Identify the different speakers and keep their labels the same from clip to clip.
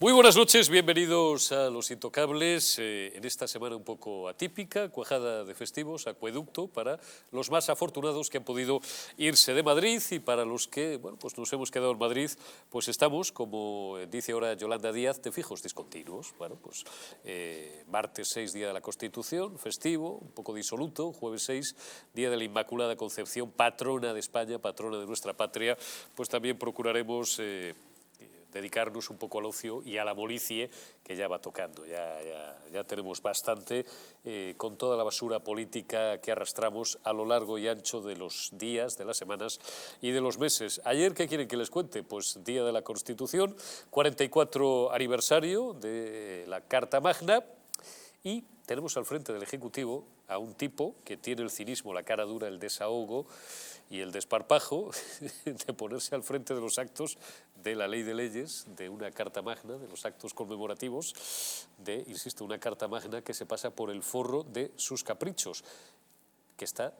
Speaker 1: Muy buenas noches, bienvenidos a Los Intocables, en esta semana un poco atípica, cuajada de festivos, acueducto para los más afortunados que han podido irse de Madrid y para los que, bueno, pues nos hemos quedado en Madrid, pues estamos, como dice ahora Yolanda Díaz, de fijos discontinuos. Bueno, pues martes 6, Día de la Constitución, festivo, un poco disoluto, jueves 6, Día de la Inmaculada Concepción, patrona de España, patrona de nuestra patria, pues también procuraremos dedicarnos un poco al ocio y a la molicie, que ya va tocando, ya tenemos bastante con toda la basura política que arrastramos a lo largo y ancho de los días, de las semanas y de los meses. Ayer, ¿qué quieren que les cuente? Pues Día de la Constitución, 44 aniversario de la Carta Magna, y tenemos al frente del Ejecutivo a un tipo que tiene el cinismo, la cara dura, el desahogo y el desparpajo de ponerse al frente de los actos de la ley de leyes, de una Carta Magna, de los actos conmemorativos, de, insisto, una Carta Magna que se pasa por el forro de sus caprichos, que está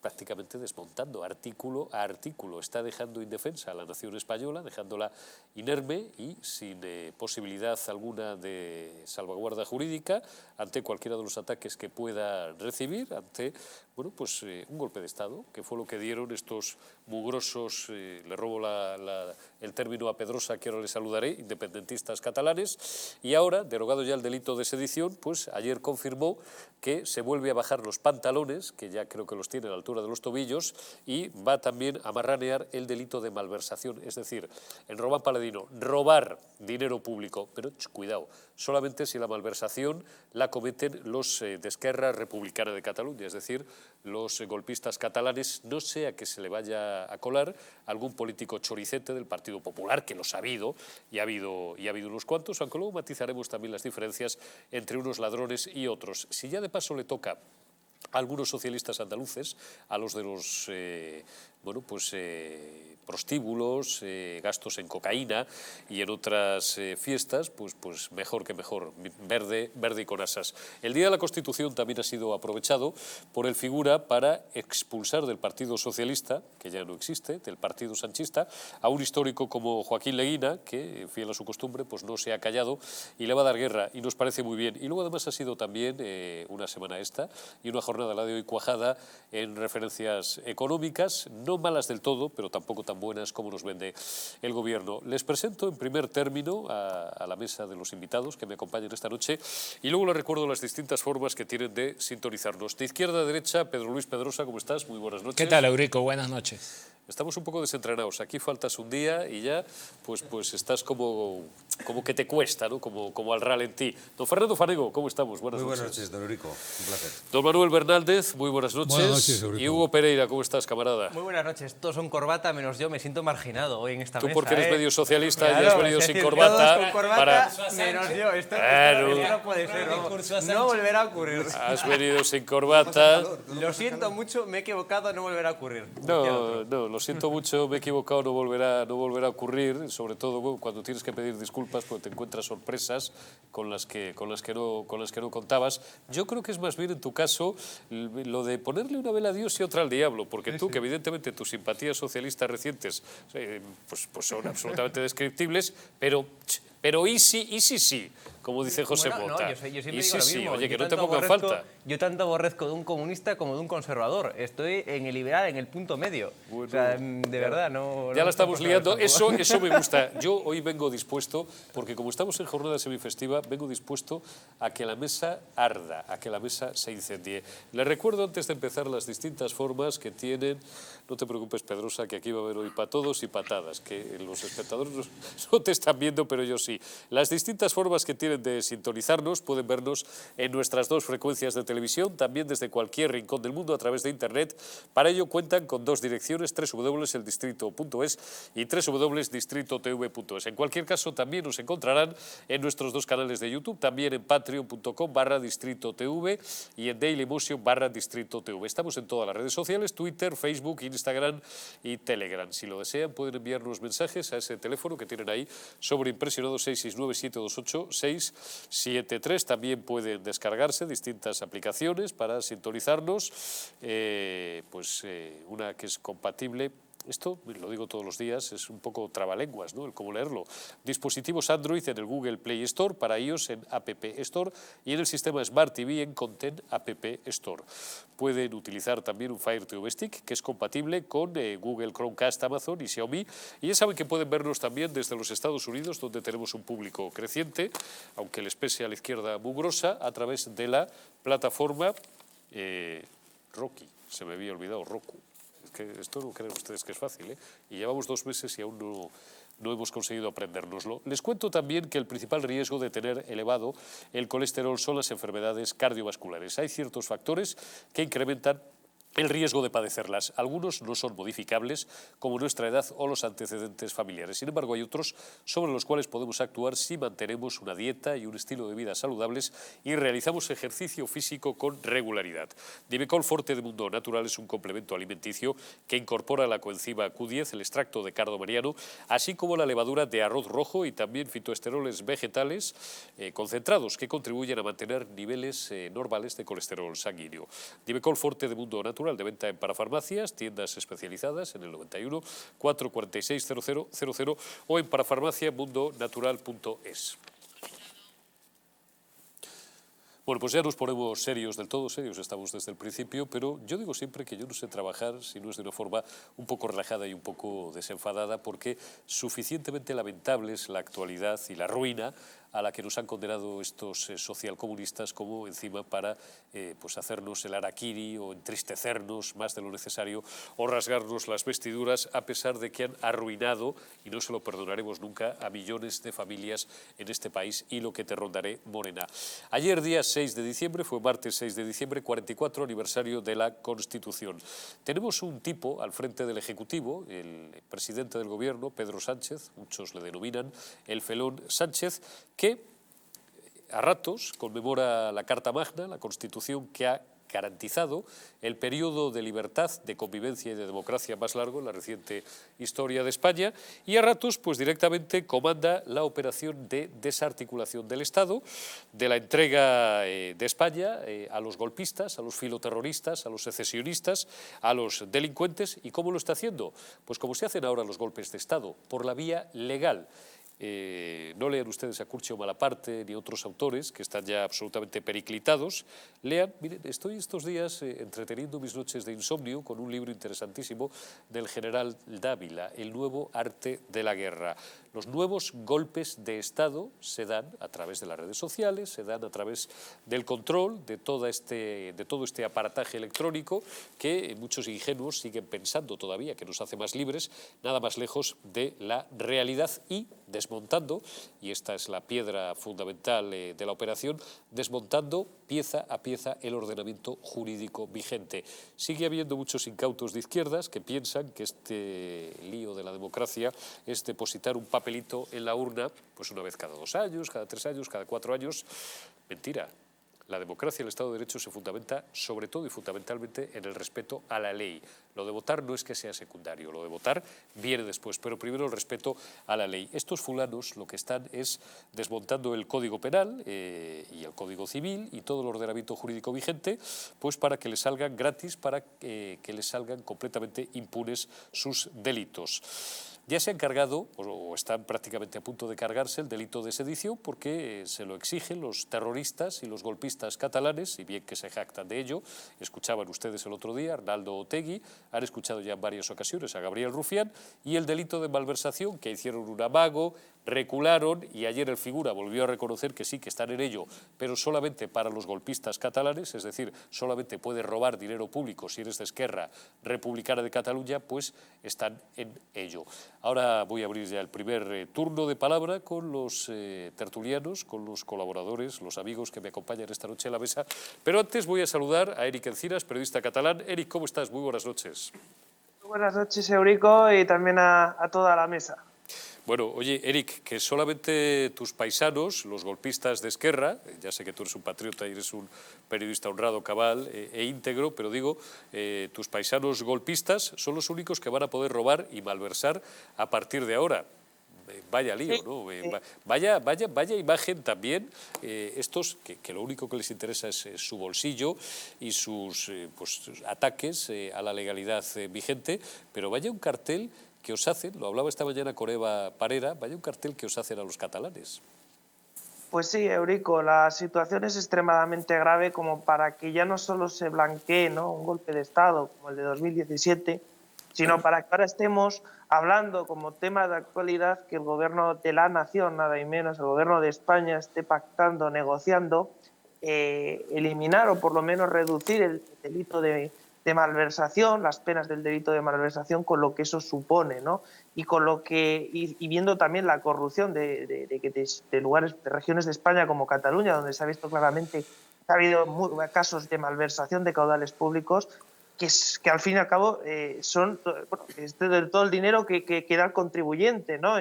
Speaker 1: prácticamente desmontando artículo a artículo, está dejando indefensa a la nación española, dejándola inerme y sin posibilidad alguna de salvaguarda jurídica ante cualquiera de los ataques que pueda recibir, ante, bueno, pues un golpe de Estado, que fue lo que dieron estos mugrosos, le robo el término a Pedrosa, que ahora le saludaré, independentistas catalanes, y ahora, derogado ya el delito de sedición, pues ayer confirmó que se vuelve a bajar los pantalones, que ya creo que los tiene a la altura de los tobillos, y va también a marranear el delito de malversación, es decir, en Román Paladino, robar dinero público, pero cuidado, solamente si la malversación la cometen los de Esquerra Republicana de Cataluña, es decir, los golpistas catalanes, no sea que se le vaya a colar algún político choricete del Partido Popular, que los ha habido, y ha habido unos cuantos, aunque luego matizaremos también las diferencias entre unos ladrones y otros. Si ya de paso le toca a algunos socialistas andaluces, a los de los prostíbulos, gastos en cocaína y en otras fiestas, pues mejor que mejor, verde y con asas. El Día de la Constitución también ha sido aprovechado por el figura para expulsar del Partido Socialista, que ya no existe, del Partido Sanchista, a un histórico como Joaquín Leguina, que, fiel a su costumbre, pues no se ha callado y le va a dar guerra, y nos parece muy bien. Y luego además ha sido también una semana esta y una jornada, la de hoy, cuajada en referencias económicas, no malas del todo, pero tampoco tan buenas como nos vende el gobierno. Les presento en primer término a la mesa de los invitados que me acompañan esta noche y luego les recuerdo las distintas formas que tienen de sintonizarnos. De izquierda a derecha, Pedro Luis Pedrosa, ¿cómo estás? Muy buenas noches.
Speaker 2: ¿Qué tal, Eurico? Buenas noches.
Speaker 1: Estamos un poco desentrenados. Aquí faltas un día y ya pues estás como que te cuesta, ¿no? Como al ralentí. Don Fernando Fanego, ¿cómo estamos? Buenas noches.
Speaker 3: Muy buenas noches, don Eurico. Un placer.
Speaker 1: Don Manuel Bernáldez, muy buenas noches.
Speaker 4: Buenas noches, Eurico.
Speaker 1: Y Hugo Pereira, ¿cómo estás, camarada?
Speaker 5: Muy buenas noches. Todos son corbata, menos yo. Me siento marginado hoy en esta mesa.
Speaker 1: Tú porque eres medio socialista
Speaker 5: Claro,
Speaker 1: y has venido
Speaker 5: es
Speaker 1: sin
Speaker 5: decir,
Speaker 1: corbata.
Speaker 5: todos con corbata, menos yo. Esto no puede ser. No volverá a ocurrir.
Speaker 1: Has venido sin corbata.
Speaker 5: Lo siento mucho, me he equivocado, no volverá a ocurrir.
Speaker 1: No, lo siento mucho, me he equivocado, no volverá a ocurrir, sobre todo cuando tienes que pedir disculpas porque te encuentras sorpresas con las que no contabas. Yo creo que es más bien en tu caso lo de ponerle una vela a Dios y otra al diablo, porque tú, que evidentemente tus simpatías socialistas recientes pues son absolutamente descriptibles, pero y sí, como dice José Mota.
Speaker 5: Yo siempre
Speaker 1: y
Speaker 5: digo lo
Speaker 1: sí,
Speaker 5: mismo.
Speaker 1: oye, que
Speaker 5: Yo
Speaker 1: no te
Speaker 5: tanto
Speaker 1: pongan falta.
Speaker 5: Yo tanto aborrezco de un comunista como de un conservador. Estoy en el liberal, en el punto medio.
Speaker 1: Bueno,
Speaker 5: o sea, de verdad, no...
Speaker 1: Ya la estamos liando. Eso me gusta. Yo hoy vengo dispuesto, porque como estamos en jornada semifestiva, vengo dispuesto a que la mesa arda, a que la mesa se incendie. Les recuerdo antes de empezar las distintas formas que tienen. No te preocupes, Pedrosa, que aquí va a haber hoy patodos y patadas, que los espectadores no te están viendo, pero yo sí. Las distintas formas que tienen de sintonizarnos, pueden vernos en nuestras dos frecuencias de televisión, también desde cualquier rincón del mundo a través de internet. Para ello cuentan con dos direcciones, www.eldistrito.es y www.distritotv.es. En cualquier caso, también nos encontrarán en nuestros dos canales de YouTube, también en patreon.com/distritotv y en dailymotion/distritotv. Estamos en todas las redes sociales, Twitter, Facebook, Instagram y Telegram. Si lo desean, pueden enviarnos mensajes a ese teléfono que tienen ahí sobreimpresionado, 669-728-673. También pueden descargarse distintas aplicaciones para sintonizarnos, una que es compatible esto lo digo todos los días, es un poco trabalenguas, ¿no? El cómo leerlo. Dispositivos Android en el Google Play Store, para iOS en App Store y en el sistema Smart TV en Content App Store. Pueden utilizar también un Fire TV Stick que es compatible con Google Chromecast, Amazon y Xiaomi. Y ya saben que pueden vernos también desde los Estados Unidos, donde tenemos un público creciente, aunque les pese a la izquierda mugrosa, a través de la plataforma Roku. Se me había olvidado Roku. Que esto no creen ustedes que es fácil, ¿eh? Y llevamos 2 meses y aún no hemos conseguido aprendérnoslo. Les cuento también que el principal riesgo de tener elevado el colesterol son las enfermedades cardiovasculares. Hay ciertos factores que incrementan el riesgo de padecerlas. Algunos no son modificables, como nuestra edad o los antecedentes familiares. Sin embargo, hay otros sobre los cuales podemos actuar si mantenemos una dieta y un estilo de vida saludables y realizamos ejercicio físico con regularidad. Divecol Forte de Mundo Natural es un complemento alimenticio que incorpora la coenzima Q10, el extracto de cardo mariano, así como la levadura de arroz rojo y también fitoesteroles vegetales concentrados que contribuyen a mantener niveles normales de colesterol sanguíneo. Divecol Forte de Mundo Natural, de venta en parafarmacias, tiendas especializadas en el 91 446 0000 o en parafarmaciamundonatural.es. Bueno, pues ya nos ponemos serios, del todo serios estamos desde el principio, pero yo digo siempre que yo no sé trabajar si no es de una forma un poco relajada y un poco desenfadada, porque suficientemente lamentable es la actualidad y la ruina a la que nos han condenado estos socialcomunistas, como encima para pues hacernos el harakiri o entristecernos más de lo necesario o rasgarnos las vestiduras, a pesar de que han arruinado, y no se lo perdonaremos nunca, a millones de familias en este país. Y lo que te rondaré, Morena. Ayer, día 6 de diciembre, fue martes 6 de diciembre, 44 aniversario de la Constitución. Tenemos un tipo al frente del Ejecutivo, el presidente del Gobierno, Pedro Sánchez, muchos le denominan el Felón Sánchez, que a ratos conmemora la Carta Magna, la Constitución que ha garantizado el periodo de libertad, de convivencia y de democracia más largo en la reciente historia de España, y a ratos pues directamente comanda la operación de desarticulación del Estado, de la entrega de España a los golpistas, a los filoterroristas, a los secesionistas, a los delincuentes. ¿Y cómo lo está haciendo? Pues como se hacen ahora los golpes de Estado, por la vía legal. No lean ustedes a Curcio Malaparte ni otros autores que están ya absolutamente periclitados. Lean, miren, estoy estos días entreteniendo mis noches de insomnio con un libro interesantísimo del general Dávila, El nuevo arte de la guerra. Los nuevos golpes de Estado se dan a través de las redes sociales, se dan a través del control de todo este aparataje electrónico que muchos ingenuos siguen pensando todavía que nos hace más libres, nada más lejos de la realidad, y desmontando, y esta es la piedra fundamental de la operación, desmontando pieza a pieza el ordenamiento jurídico vigente. Sigue habiendo muchos incautos de izquierdas que piensan que este lío de la democracia es depositar un papelito en la urna pues una vez cada 2 años, cada 3 años, cada 4 años. Mentira. La democracia y el Estado de Derecho se fundamenta sobre todo y fundamentalmente en el respeto a la ley. Lo de votar no es que sea secundario, lo de votar viene después, pero primero el respeto a la ley. Estos fulanos lo que están es desmontando el Código Penal y el Código Civil y todo el ordenamiento jurídico vigente, pues para que les salgan gratis, para que les salgan completamente impunes sus delitos. Ya se han cargado, o están prácticamente a punto de cargarse, el delito de sedición, porque se lo exigen los terroristas y los golpistas catalanes, y bien que se jactan de ello. Escuchaban ustedes el otro día a Arnaldo Otegi, han escuchado ya en varias ocasiones a Gabriel Rufián, y el delito de malversación, que hicieron un amago, recularon, y ayer el figura volvió a reconocer que sí, que están en ello, pero solamente para los golpistas catalanes, es decir, solamente puedes robar dinero público si eres de Esquerra Republicana de Cataluña, pues están en ello. Ahora voy a abrir ya el primer turno de palabra con los tertulianos, con los colaboradores, los amigos que me acompañan esta noche en la mesa, pero antes voy a saludar a Eric Encinas, periodista catalán. Eric, ¿cómo estás? Muy buenas noches.
Speaker 3: Muy buenas noches, Eurico, y también a toda la mesa.
Speaker 1: Bueno, oye, Eric, que solamente tus paisanos, los golpistas de Esquerra, ya sé que tú eres un patriota y eres un periodista honrado, cabal e íntegro, pero digo, tus paisanos golpistas son los únicos que van a poder robar y malversar a partir de ahora. vaya lío, ¿no? Vaya imagen también, estos que lo único que les interesa es su bolsillo y sus pues, ataques a la legalidad vigente, pero vaya un cartel que os hacen, lo hablaba esta mañana con Eva Parera, vaya un cartel que os hacen a los catalanes.
Speaker 3: Pues sí, Eurico, la situación es extremadamente grave como para que ya no solo se blanquee, ¿no?, un golpe de Estado como el de 2017, sino para que ahora estemos hablando como tema de actualidad que el gobierno de la nación, nada y menos, el gobierno de España esté pactando, negociando, eliminar o por lo menos reducir el delito de malversación, las penas del delito de malversación, con lo que eso supone, ¿no? Y con lo que y viendo también la corrupción de lugares, de regiones de España como Cataluña, donde se ha visto claramente que ha habido casos de malversación de caudales públicos, que al fin y al cabo son de todo el dinero que da el contribuyente, ¿no?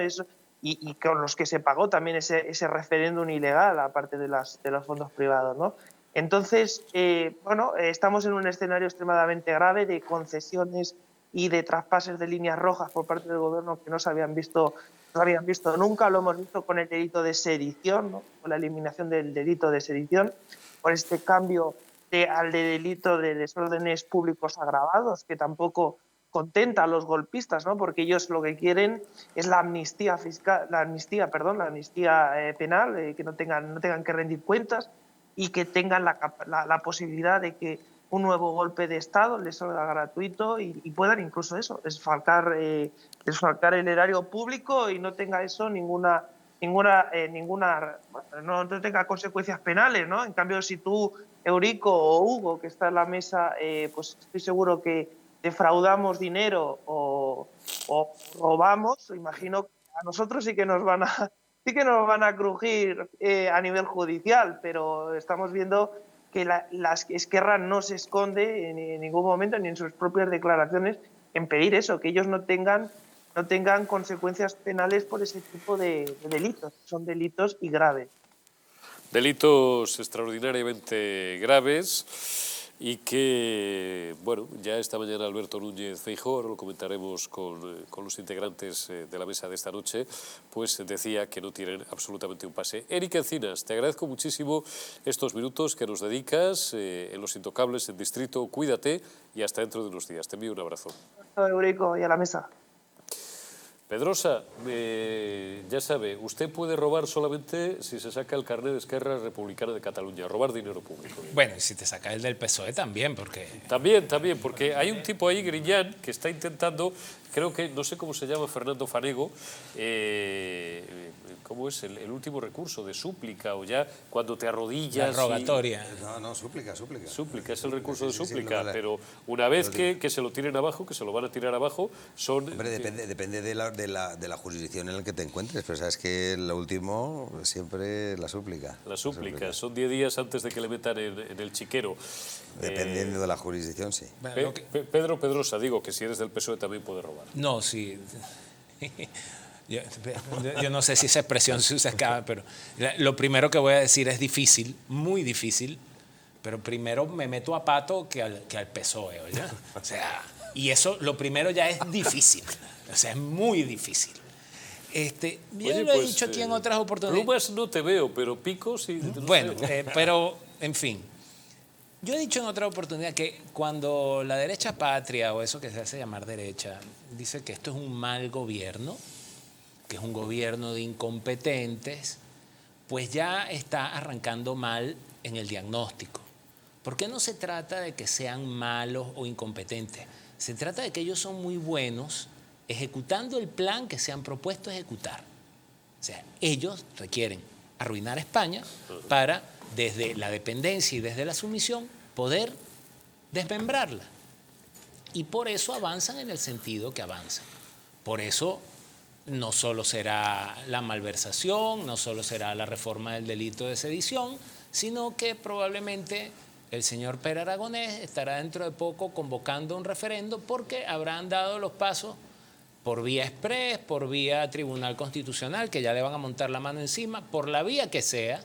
Speaker 3: Y con los que se pagó también ese referéndum ilegal, aparte de los fondos privados, ¿no? Entonces, estamos en un escenario extremadamente grave de concesiones y de traspases de líneas rojas por parte del gobierno que no se habían visto nunca. Lo hemos visto con el delito de sedición, ¿no?, con la eliminación del delito de sedición, por este cambio al de delito de desórdenes públicos agravados, que tampoco contenta a los golpistas, ¿no?, porque ellos lo que quieren es la amnistía fiscal, la amnistía penal, que no tengan que rendir cuentas y que tengan la posibilidad de que un nuevo golpe de Estado les salga gratuito y puedan incluso eso, desfalcar el erario público y no tenga eso no tenga consecuencias penales, ¿no? En cambio, si tú, Eurico o Hugo, que está en la mesa, pues estoy seguro que defraudamos dinero o robamos, imagino que a nosotros sí que nos van a crujir a nivel judicial, pero estamos viendo que Esquerra no se esconde en ningún momento, ni en sus propias declaraciones, en pedir eso, que ellos no tengan consecuencias penales por ese tipo de delitos. Son delitos y graves.
Speaker 1: Delitos extraordinariamente graves y que, bueno, ya esta mañana Alberto Núñez Feijóo, ahora lo comentaremos con los integrantes de la mesa de esta noche, pues decía que no tienen absolutamente un pase. Erika Encinas, te agradezco muchísimo estos minutos que nos dedicas en Los Intocables, en Distrito. Cuídate y hasta dentro de unos días. Te envío un abrazo.
Speaker 3: Eurico, y a la mesa.
Speaker 1: Pedrosa, ya sabe, usted puede robar solamente si se saca el carnet de Esquerra Republicana de Cataluña, robar dinero público.
Speaker 2: Bueno, y si te sacas el del PSOE también, porque...
Speaker 1: También, porque hay un tipo ahí, Griñán, que está intentando, creo que, no sé cómo se llama, Fernando Fanego, ¿cómo es? El último recurso de súplica, o ya cuando te arrodillas...
Speaker 2: La rogatoria.
Speaker 4: No, súplica.
Speaker 1: Súplica, es el recurso de súplica, pero una vez que se lo tiren abajo, que se lo van a tirar abajo, son...
Speaker 4: Hombre, depende de la jurisdicción en la que te encuentres, pero sabes que lo último siempre la súplica.
Speaker 1: La súplica, son 10 días antes de que le metan en el chiquero.
Speaker 4: Dependiendo de la jurisdicción, sí.
Speaker 1: Pedro Pedrosa, digo que si eres del PSOE también puede robar.
Speaker 2: No, sí. Yo no sé si esa expresión se usa acá, pero lo primero que voy a decir es difícil, muy difícil, pero primero me meto a pato que al PSOE, ¿oye? O sea, y eso, lo primero ya es difícil, o sea, es muy difícil. Yo
Speaker 1: Oye,
Speaker 2: lo he
Speaker 1: pues,
Speaker 2: dicho aquí en otras oportunidades.
Speaker 1: Plumas no te veo, pero picos sí.
Speaker 2: Bueno, pero, en fin. Yo he dicho en otra oportunidad que cuando la derecha patria, o eso que se hace llamar derecha, dice que esto es un mal gobierno, que es un gobierno de incompetentes, pues ya está arrancando mal en el diagnóstico. Porque no se trata de que sean malos o incompetentes, se trata de que ellos son muy buenos ejecutando el plan que se han propuesto ejecutar. O sea, ellos requieren arruinar España para, desde la dependencia y desde la sumisión, poder desmembrarla. Y por eso avanzan en el sentido que avanzan. Por eso no solo será la malversación, no solo será la reforma del delito de sedición, sino que probablemente el señor Pere Aragonés estará dentro de poco convocando un referendo porque habrán dado los pasos por vía express, por vía Tribunal Constitucional, que ya le van a montar la mano encima, por la vía que sea,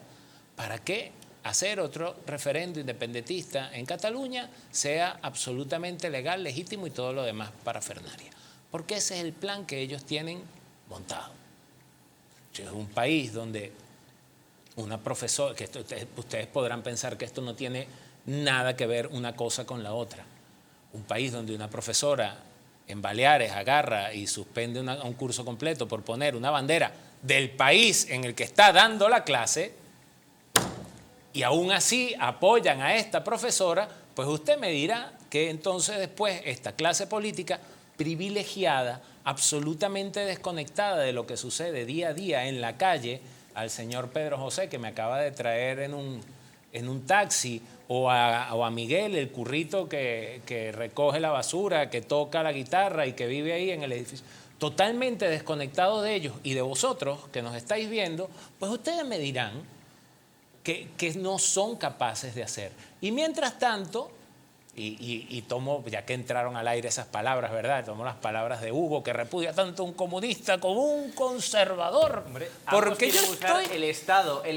Speaker 2: para que hacer otro referendo independentista en Cataluña sea absolutamente legal, legítimo y todo lo demás parafernalia. Porque ese es el plan que ellos tienen montado. Si es un país donde una profesora, que ustedes podrán pensar que esto no tiene nada que ver una cosa con la otra. Un país donde una profesora en Baleares agarra y suspende un curso completo por poner una bandera del país en el que está dando la clase, y aún así apoyan a esta profesora, pues usted me dirá que entonces después esta clase política privilegiada, absolutamente desconectada de lo que sucede día a día en la calle, al señor Pedro José, que me acaba de traer en un taxi, o a Miguel, el currito que recoge la basura, que toca la guitarra y que vive ahí en el edificio, totalmente desconectados de ellos y de vosotros que nos estáis viendo, pues ustedes me dirán que no son capaces de hacer. Y mientras tanto, y tomo, ya que entraron al aire esas palabras, ¿verdad? Tomo las palabras de Hugo, que repudia tanto un comunista como un conservador.
Speaker 5: Hombre,
Speaker 2: porque yo
Speaker 5: usar
Speaker 2: estoy...
Speaker 5: el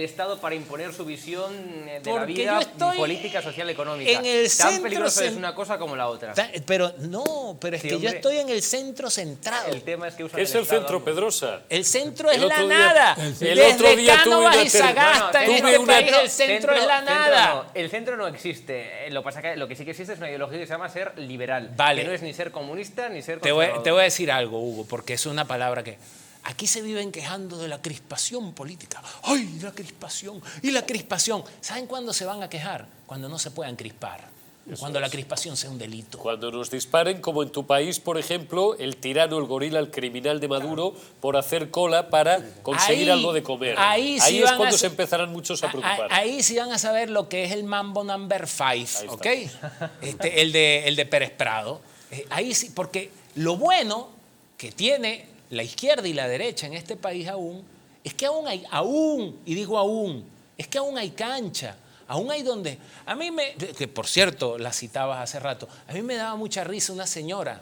Speaker 5: Estado para imponer su visión de la vida política, social, económica.
Speaker 2: En el
Speaker 5: Tan
Speaker 2: centro
Speaker 5: peligroso es una cosa como la otra.
Speaker 2: Pero no, pero es
Speaker 5: Sí,
Speaker 2: que
Speaker 5: hombre,
Speaker 2: yo estoy en el centro centrado.
Speaker 5: El tema es que usan
Speaker 1: ¿Qué es el
Speaker 5: Estado,
Speaker 1: centro,
Speaker 5: hombre.
Speaker 1: Pedrosa?
Speaker 2: El centro es
Speaker 1: El
Speaker 2: la
Speaker 1: otro día-
Speaker 2: nada.
Speaker 1: el otro día
Speaker 2: Desde
Speaker 1: tuve
Speaker 2: Cánovas
Speaker 1: una
Speaker 2: y Sagasta en
Speaker 1: tuve
Speaker 2: este
Speaker 1: una-
Speaker 2: país el centro es la nada.
Speaker 5: No, el centro no existe. Lo que sí que existe es una ideología que se llama ser liberal.
Speaker 2: Vale.
Speaker 5: Que no es ni ser comunista ni ser
Speaker 2: Te
Speaker 5: conservador.
Speaker 2: voy a decir algo, Hugo, porque es una palabra que... Aquí se viven quejando de la crispación política. ¡Ay, la crispación! Y la crispación. ¿Saben cuándo se van a quejar? Cuando no se puedan crispar. Cuando la crispación sea un delito.
Speaker 1: Cuando nos disparen, como en tu país, por ejemplo, el tirano, el gorila, el criminal de Maduro, por hacer cola para conseguir
Speaker 2: Ahí-
Speaker 1: algo de comer.
Speaker 2: ahí sí
Speaker 1: es
Speaker 2: van
Speaker 1: cuando
Speaker 2: a
Speaker 1: se
Speaker 2: ser-
Speaker 1: empezarán muchos a preocupar.
Speaker 2: Ahí sí van a saber lo que es el Mambo Number 5,
Speaker 1: está.
Speaker 2: ¿ok? El de Pérez Prado. Ahí sí, porque lo bueno que tiene la izquierda y la derecha en este país aún, es que es que aún hay cancha. Aún hay donde... que por cierto, la citabas hace rato, a mí me daba mucha risa una señora,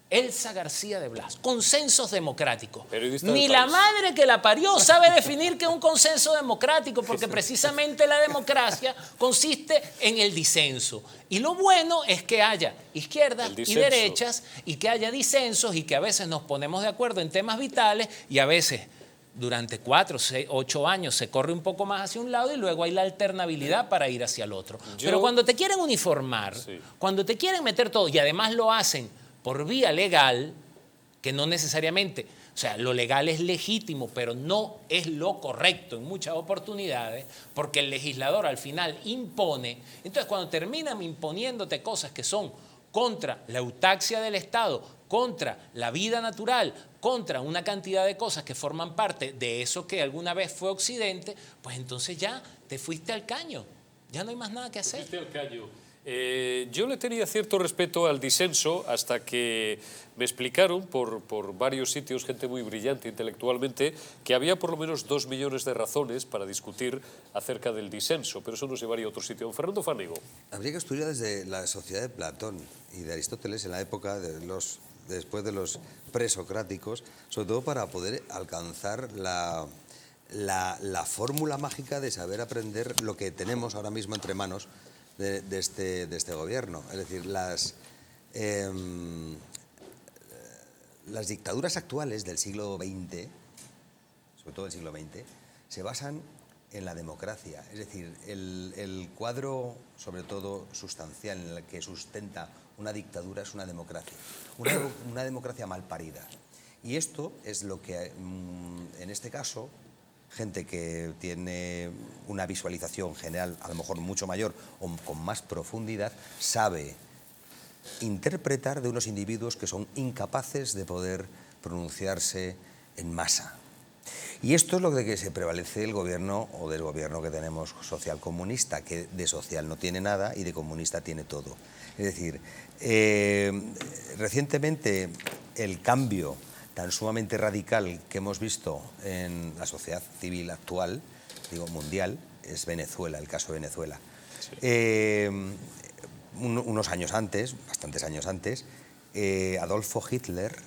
Speaker 2: Elsa García de Blas, consensos democráticos.
Speaker 1: Periodista del
Speaker 2: Ni la
Speaker 1: País.
Speaker 2: madre que la parió sabe definir qué es un consenso democrático, porque precisamente la democracia consiste en el disenso. Y lo bueno es que haya izquierdas
Speaker 1: El
Speaker 2: y
Speaker 1: disenso.
Speaker 2: derechas, y que haya disensos, y que a veces nos ponemos de acuerdo en temas vitales, y a veces durante 4, 6, 8 años se corre un poco más hacia un lado y luego hay la alternabilidad para ir hacia el otro. Pero cuando te quieren uniformar,
Speaker 1: Sí.
Speaker 2: cuando te quieren meter todo, y además lo hacen por vía legal, que no necesariamente, o sea, lo legal es legítimo, pero no es lo correcto en muchas oportunidades, porque el legislador al final impone. Entonces, cuando terminan imponiéndote cosas que son contra la eutaxia del Estado, contra la vida natural, contra una cantidad de cosas que forman parte de eso que alguna vez fue Occidente, pues entonces ya te fuiste al caño, ya no hay más nada que hacer.
Speaker 1: Fuiste al caño. Yo le tenía cierto respeto al disenso hasta que me explicaron por varios sitios, gente muy brillante intelectualmente, que había por lo menos 2 millones de razones para discutir acerca del disenso, pero eso nos llevaría a otro sitio. Don Fernando Fanego.
Speaker 4: Habría que estudiar desde la sociedad de Platón y de Aristóteles en la época después de los presocráticos, sobre todo para poder alcanzar la fórmula mágica de saber aprender lo que tenemos ahora mismo entre manos de este gobierno. Es decir, las dictaduras actuales del siglo XX, sobre todo del siglo XX, se basan en la democracia. Es decir, el cuadro, sobre todo sustancial, en el que sustenta una dictadura es una democracia. Una democracia mal parida. Y esto es lo que, en este caso, gente que tiene una visualización general a lo mejor mucho mayor o con más profundidad, sabe interpretar de unos individuos que son incapaces de poder pronunciarse en masa. Y esto es lo de que se prevalece el gobierno o del gobierno que tenemos social comunista, que de social no tiene nada y de comunista tiene todo. Es decir, recientemente el cambio tan sumamente radical que hemos visto en la sociedad civil actual, digo mundial, es Venezuela, el caso de Venezuela. Sí. Unos años antes, bastantes años antes, Adolfo Hitler,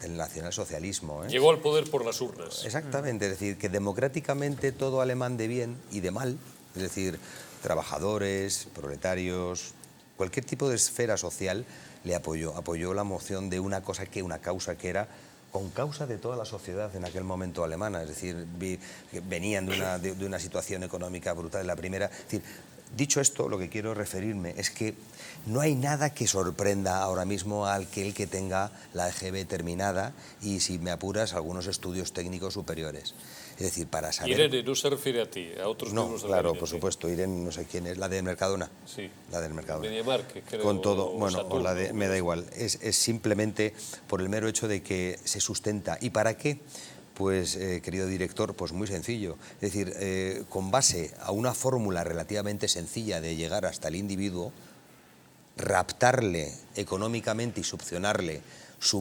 Speaker 4: del nacionalsocialismo.
Speaker 1: Llegó al poder por las urnas.
Speaker 4: Exactamente, es decir, que democráticamente todo alemán de bien y de mal, es decir, trabajadores, proletarios, cualquier tipo de esfera social le apoyó la moción de una causa que era con causa de toda la sociedad en aquel momento alemana, es decir, venían de una situación económica brutal. La primera, es decir, dicho esto, lo que quiero referirme es que no hay nada que sorprenda ahora mismo al que tenga la EGB terminada y, si me apuras, algunos estudios técnicos superiores. Es decir, para saber...
Speaker 1: Irene no se refiere a ti, a otros miembros del
Speaker 4: claro,
Speaker 1: gabinete.
Speaker 4: por supuesto. Irene, no sé quién es, la de Mercadona.
Speaker 1: Sí.
Speaker 4: La del Mercadona.
Speaker 1: MediaMarkt, creo.
Speaker 4: Con todo, bueno,
Speaker 1: Saturn,
Speaker 4: o la de, me da igual. Es simplemente por el mero hecho de que se sustenta. ¿Y para qué? Pues, querido director, pues muy sencillo. Es decir, con base a una fórmula relativamente sencilla de llegar hasta el individuo, raptarle económicamente y succionarle su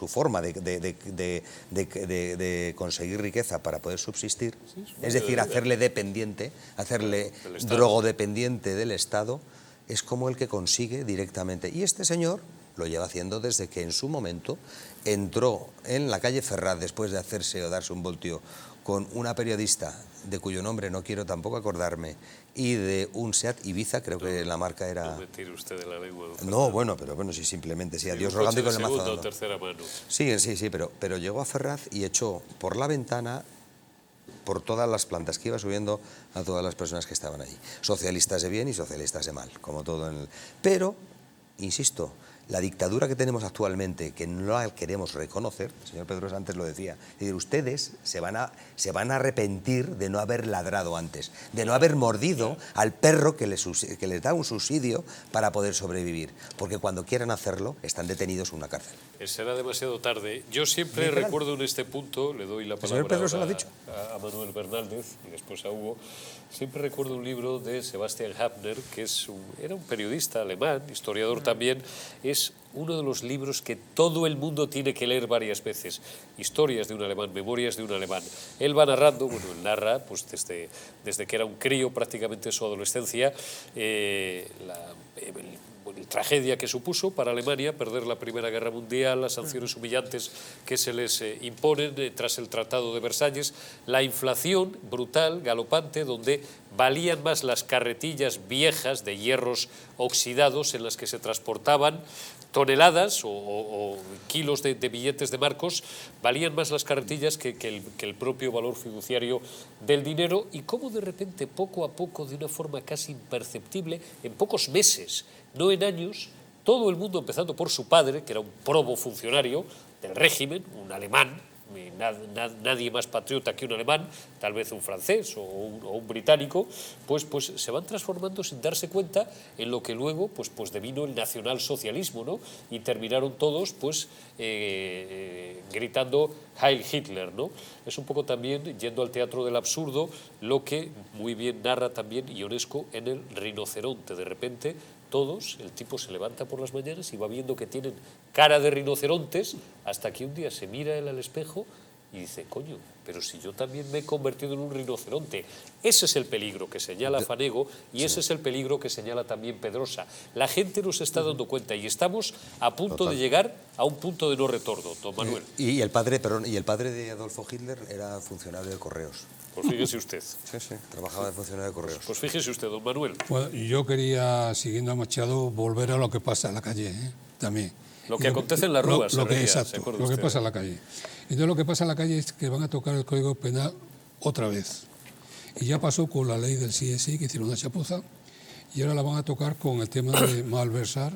Speaker 4: forma de conseguir riqueza para poder subsistir, es decir, hacerle dependiente, hacerle drogodependiente del Estado, es como el que consigue directamente. Y este señor lo lleva haciendo desde que en su momento entró en la calle Ferraz, después de hacerse o darse un voltio con una periodista de cuyo nombre no quiero tampoco acordarme, y de un SEAT Ibiza, creo que la marca era...
Speaker 1: No me tire usted de la lengua.
Speaker 4: No, bueno, pero bueno, sí, simplemente, sí, a Dios rogando y con el mazo dando.
Speaker 1: Segunda o tercera mano.
Speaker 4: Sí, pero llegó a Ferraz y echó por la ventana, por todas las plantas que iba subiendo, a todas las personas que estaban allí. Socialistas de bien y socialistas de mal, como todo en el... Pero, insisto, la dictadura que tenemos actualmente, que no la queremos reconocer, el señor Pedro Sánchez lo decía, es decir, ustedes se van a arrepentir de no haber ladrado antes, de no haber mordido al perro que les da un subsidio para poder sobrevivir, porque cuando quieran hacerlo están detenidos en una cárcel.
Speaker 1: Será demasiado tarde. Yo siempre recuerdo en este punto, le doy la palabra
Speaker 4: Pedro se lo ha
Speaker 1: ahora
Speaker 4: dicho.
Speaker 1: a Manuel Bernáldez y después a Hugo, siempre recuerdo un libro de Sebastian Hafner, que era un periodista alemán, historiador también. Es uno de los libros que todo el mundo tiene que leer varias veces. Historias de un alemán, memorias de un alemán. Él va narrando, él narra pues desde que era un crío, prácticamente su adolescencia, la tragedia que supuso para Alemania perder la Primera Guerra Mundial, las sanciones humillantes que se les imponen tras el Tratado de Versalles, la inflación brutal, galopante, donde valían más las carretillas viejas de hierros oxidados en las que se transportaban toneladas o kilos de billetes de marcos, valían más las carretillas que el propio valor fiduciario del dinero, y cómo de repente, poco a poco, de una forma casi imperceptible, en pocos meses, no en años, todo el mundo, empezando por su padre, que era un probo funcionario del régimen, un alemán, nadie más patriota que un alemán, tal vez un francés o un británico, pues se van transformando sin darse cuenta en lo que luego pues devino el nacionalsocialismo, ¿no? Y terminaron todos gritando Heil Hitler, ¿no? Es un poco también, yendo al teatro del absurdo, lo que muy bien narra también Ionesco en El rinoceronte. De repente todos, el tipo se levanta por las mañanas y va viendo que tienen cara de rinocerontes, hasta que un día se mira él al espejo y dice, coño, pero si yo también me he convertido en un rinoceronte. Ese es el peligro que señala Fanego y ese es el peligro que señala también Pedrosa. La gente nos está dando cuenta y estamos a punto de llegar a un punto de no retorno, don Manuel.
Speaker 4: Y el padre de Adolfo Hitler era funcionario de Correos.
Speaker 1: Pues fíjese usted.
Speaker 4: Sí, trabajaba de funcionario de Correos.
Speaker 1: Pues fíjese usted, don Manuel.
Speaker 6: Bueno, yo quería, siguiendo a Machado, volver a lo que pasa en la calle, también.
Speaker 1: Lo que acontece en la Rúa,
Speaker 6: exacto, lo que pasa en la calle. Entonces lo que pasa en la calle es que van a tocar el Código Penal otra vez. Y ya pasó con la ley del CSI, que hicieron una chapuza, y ahora la van a tocar con el tema de malversar.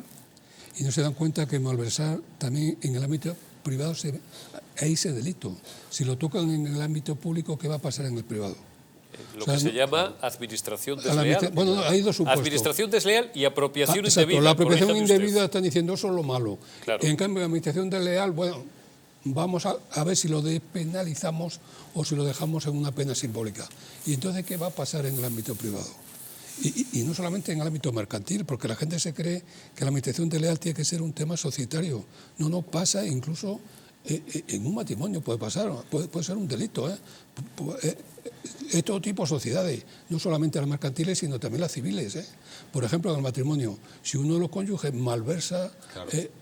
Speaker 6: Y no se dan cuenta que malversar también en el ámbito privado hay ese delito. Si lo tocan en el ámbito público, ¿qué va a pasar en el privado?
Speaker 1: Lo que se llama administración desleal.
Speaker 6: Bueno, hay dos supuestos.
Speaker 1: Administración desleal y apropiación
Speaker 6: exacto,
Speaker 1: indebida.
Speaker 6: La apropiación indebida están diciendo eso es lo malo.
Speaker 1: Claro.
Speaker 6: En cambio, la administración desleal, bueno, vamos a ver si lo despenalizamos o si lo dejamos en una pena simbólica. Y entonces, ¿qué va a pasar en el ámbito privado? Y no solamente en el ámbito mercantil, porque la gente se cree que la administración desleal tiene que ser un tema societario. No pasa incluso en un matrimonio, puede pasar, puede ser un delito. es todo tipo de sociedades, no solamente las mercantiles, sino también las civiles. Por ejemplo, en el matrimonio, si uno de los cónyuges malversa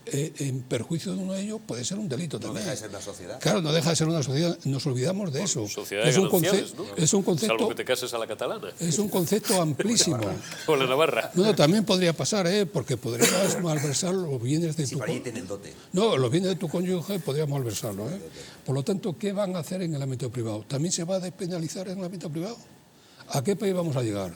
Speaker 6: en perjuicio de uno de ellos, puede ser un delito también.
Speaker 4: No deja de ser una sociedad.
Speaker 6: Claro, no deja de ser una sociedad, nos olvidamos de eso.
Speaker 1: Sociedad de gananciales, ¿no?
Speaker 6: Es un concepto,
Speaker 1: Salvo que te cases a la catalana.
Speaker 6: es un concepto amplísimo.
Speaker 1: O la navarra.
Speaker 6: No, también podría pasar, porque podrías malversar los bienes de
Speaker 4: Si
Speaker 6: tu
Speaker 4: por ahí
Speaker 6: cónyuge.
Speaker 4: tienen dote.
Speaker 6: No, los bienes de tu cónyuge podrías malversarlo. Por lo tanto, ¿qué van a hacer en el ámbito privado? ¿También se va a despenalizar en el ámbito privado? ¿A qué país vamos a llegar?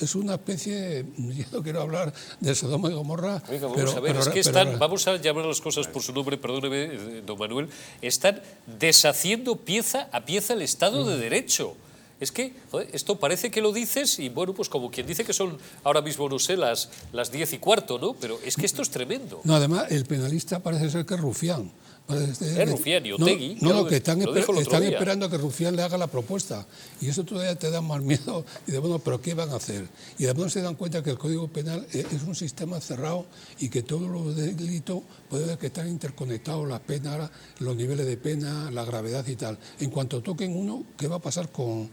Speaker 6: Es una especie, yo no quiero hablar de Sodoma y Gomorra,
Speaker 1: Oiga, vamos a ver, es que están, vamos a llamar las cosas por su nombre, perdóneme, don Manuel, están deshaciendo pieza a pieza el Estado de Derecho. Es que, joder, esto parece que lo dices y, bueno, pues como quien dice que son ahora mismo, no sé, las 10:15, ¿no? Pero es que esto es tremendo.
Speaker 6: No, además, el penalista parece ser que es Rufián.
Speaker 1: Es Rufián y Otegi.
Speaker 6: No, que están
Speaker 1: lo dijo el otro día.
Speaker 6: esperando a que Rufián le haga la propuesta. Y eso todavía te da más miedo. Y de bueno, ¿pero qué van a hacer? Y además se dan cuenta que el Código Penal es un sistema cerrado y que todos los delitos puede que están interconectados, las penas, los niveles de pena, la gravedad y tal. En cuanto toquen uno, ¿qué va a pasar con,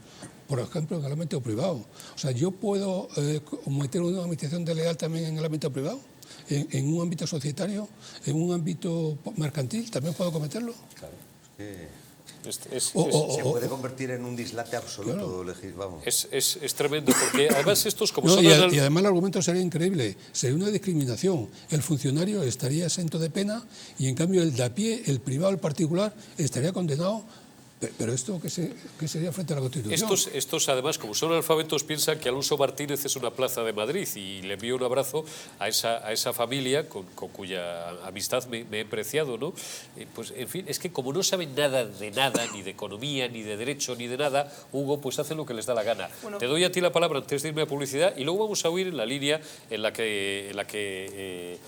Speaker 6: por ejemplo, en el ámbito privado? O sea, ¿yo puedo cometer una administración desleal también en el ámbito privado? ¿En un ámbito societario? ¿En un ámbito mercantil? ¿También puedo cometerlo?
Speaker 4: Claro, es que
Speaker 1: Se
Speaker 4: puede convertir en un dislate absoluto.
Speaker 6: Claro.
Speaker 4: Vamos.
Speaker 1: Es tremendo, porque además estos como
Speaker 6: No,
Speaker 1: son...
Speaker 6: y además el argumento sería increíble. Sería una discriminación. El funcionario estaría exento de pena y en cambio el de a pie, el privado, el particular, estaría condenado. Pero esto, ¿qué sería frente a la Constitución?
Speaker 1: Estos, además, como son analfabetos, piensan que Alonso Martínez es una plaza de Madrid y le envío un abrazo a esa familia con cuya amistad me he preciado, ¿no? Pues, en fin, es que como no saben nada, ni de economía, ni de derecho, ni de nada, Hugo, pues hacen lo que les da la gana. Bueno, te doy a ti la palabra antes de irme a publicidad y luego vamos a oír en la línea en la que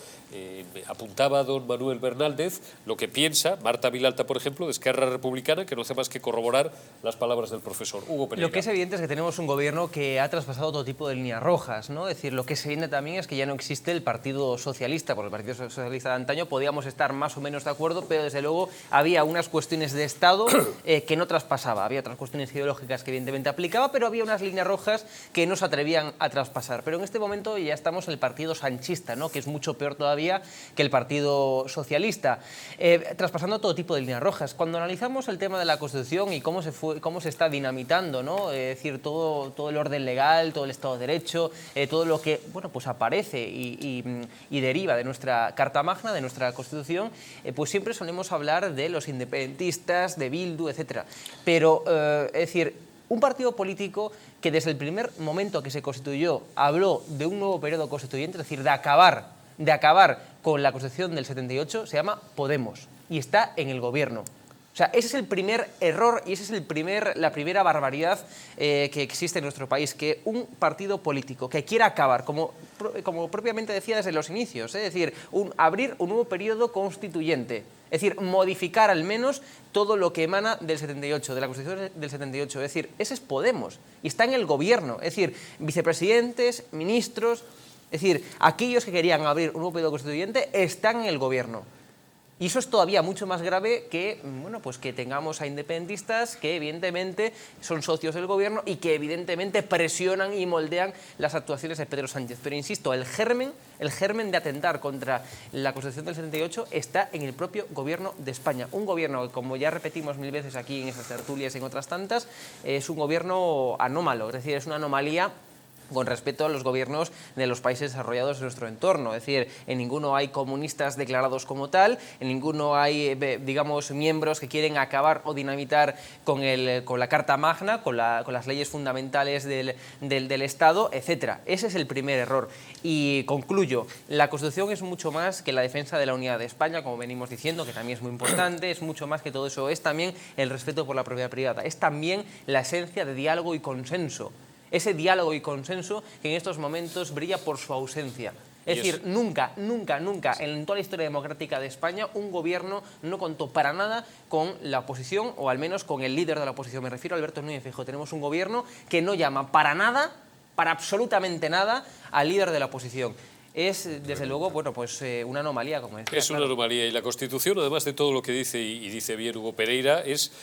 Speaker 1: apuntaba don Manuel Bernaldez lo que piensa Marta Vilalta, por ejemplo, de Esquerra Republicana, que no hace más que corroborar las palabras del profesor Hugo Pereira.
Speaker 5: Lo que es evidente es que tenemos un gobierno que ha traspasado todo tipo de líneas rojas, ¿no? Es decir, lo que es evidente también es que ya no existe el Partido Socialista, porque el Partido Socialista de antaño podíamos estar más o menos de acuerdo, pero desde luego había unas cuestiones de Estado que no traspasaba, había otras cuestiones ideológicas que evidentemente aplicaba, pero había unas líneas rojas que no se atrevían a traspasar. Pero en este momento ya estamos en el Partido Sanchista, ¿no? Que es mucho peor todavía que el Partido Socialista, traspasando todo tipo de líneas rojas. Cuando analizamos el tema de la Constitución y cómo se está dinamitando, ¿no? Es decir, todo el orden legal, todo el Estado de Derecho, todo lo que bueno, pues aparece y deriva de nuestra Carta Magna, de nuestra Constitución, pues siempre solemos hablar de los independentistas, de Bildu, etc. Pero, es decir, un partido político que desde el primer momento que se constituyó habló de un nuevo periodo constituyente, es decir, de acabar con la Constitución del 78, se llama Podemos y está en el gobierno. O sea, ese es el primer error y esa es la primera barbaridad que existe en nuestro país, que un partido político que quiera acabar, como propiamente decía desde los inicios, es decir, abrir un nuevo periodo constituyente, es decir, modificar al menos todo lo que emana del 78, de la Constitución del 78, es decir, ese es Podemos y está en el gobierno, es decir, vicepresidentes, ministros. Es decir, aquellos que querían abrir un nuevo periodo constituyente están en el gobierno. Y eso es todavía mucho más grave que, bueno, pues que tengamos a independentistas que evidentemente son socios del gobierno y que evidentemente presionan y moldean las actuaciones de Pedro Sánchez. Pero insisto, el germen de atentar contra la Constitución del 78 está en el propio gobierno de España. Un gobierno que, como ya repetimos mil veces aquí en estas tertulias y en otras tantas, es un gobierno anómalo, es decir, es una anomalía con respecto a los gobiernos de los países desarrollados de nuestro entorno. Es decir, en ninguno hay comunistas declarados como tal, en ninguno hay, digamos, miembros que quieren acabar o dinamitar con la Carta Magna, con las leyes fundamentales del Estado, etc. Ese es el primer error. Y concluyo, la Constitución es mucho más que la defensa de la unidad de España, como venimos diciendo, que también es muy importante, es mucho más que todo eso, es también el respeto por la propiedad privada, es también la esencia de diálogo y consenso. Ese diálogo y consenso que en estos momentos brilla por su ausencia. Es decir, nunca en toda la historia democrática de España un gobierno no contó para nada con la oposición, o al menos con el líder de la oposición. Me refiero a Alberto Núñez Feijóo. Tenemos un gobierno que no llama para nada, para absolutamente nada, al líder de la oposición. es, desde luego, bueno, pues una anomalía, como decía.
Speaker 1: Es una anomalía, y la Constitución, además de todo lo que dice, y dice bien Hugo Pereira, es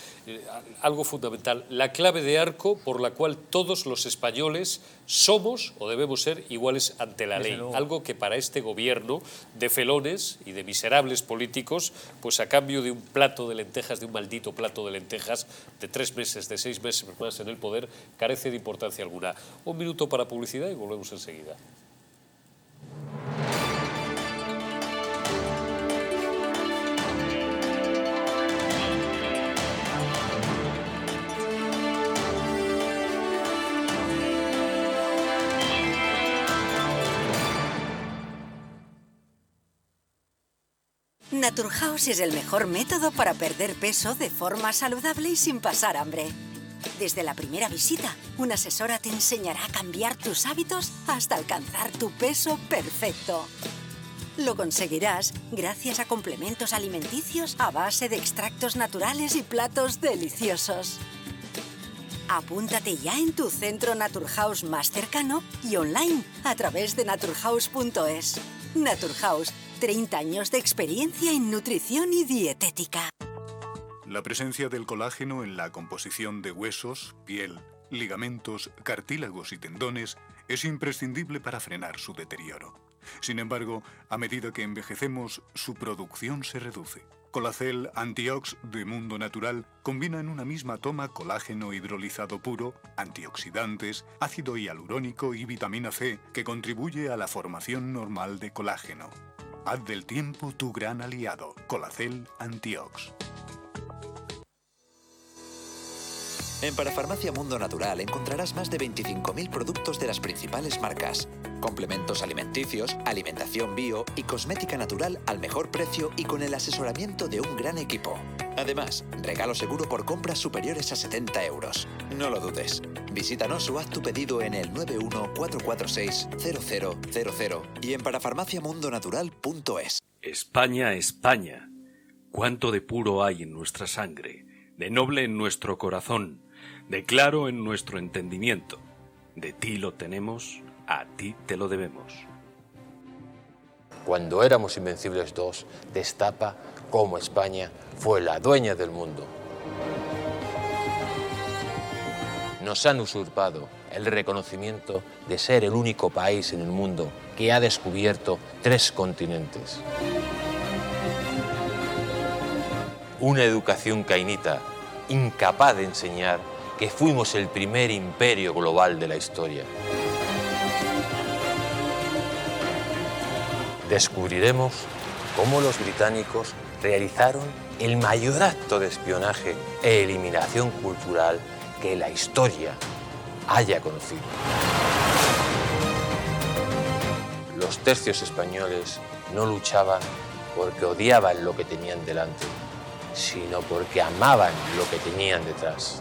Speaker 1: algo fundamental, la clave de arco por la cual todos los españoles somos o debemos ser iguales ante la ley. Algo que para este gobierno de felones y de miserables políticos, pues a cambio de un plato de lentejas, de un maldito plato de lentejas, de 3 meses, de 6 meses más en el poder, carece de importancia alguna. Un minuto para publicidad y volvemos enseguida.
Speaker 7: Naturhaus es el mejor método para perder peso de forma saludable y sin pasar hambre. Desde la primera visita, una asesora te enseñará a cambiar tus hábitos hasta alcanzar tu peso perfecto. Lo conseguirás gracias a complementos alimenticios a base de extractos naturales y platos deliciosos. Apúntate ya en tu centro Naturhaus más cercano y online a través de naturhaus.es. Naturhaus, 30 años de experiencia en nutrición y dietética.
Speaker 8: La presencia del colágeno en la composición de huesos, piel, ligamentos, cartílagos y tendones es imprescindible para frenar su deterioro. Sin embargo, a medida que envejecemos, su producción se reduce. Colacel Antiox de Mundo Natural combina en una misma toma colágeno hidrolizado puro, antioxidantes, ácido hialurónico y vitamina C que contribuye a la formación normal de colágeno. Haz del tiempo tu gran aliado. Colacel Antiox.
Speaker 9: En Parafarmacia Mundo Natural encontrarás más de 25.000 productos de las principales marcas. Complementos alimenticios, alimentación bio y cosmética natural al mejor precio y con el asesoramiento de un gran equipo. Además, regalo seguro por compras superiores a 70 euros. No lo dudes. Visítanos o haz tu pedido en el 914460000 y en parafarmaciamundonatural.es.
Speaker 10: España, España. Cuánto de puro hay en nuestra sangre, de noble en nuestro corazón, de claro en nuestro entendimiento. De ti lo tenemos, a ti te lo debemos.
Speaker 11: Cuando éramos Invencibles 2, destapa cómo España fue la dueña del mundo. Nos han usurpado el reconocimiento de ser el único país en el mundo que ha descubierto 3 continentes. Una educación cainita, incapaz de enseñar que fuimos el primer imperio global de la historia. Descubriremos cómo los británicos realizaron el mayor acto de espionaje e eliminación cultural que la historia haya conocido. Los tercios españoles no luchaban porque odiaban lo que tenían delante, sino porque amaban lo que tenían detrás.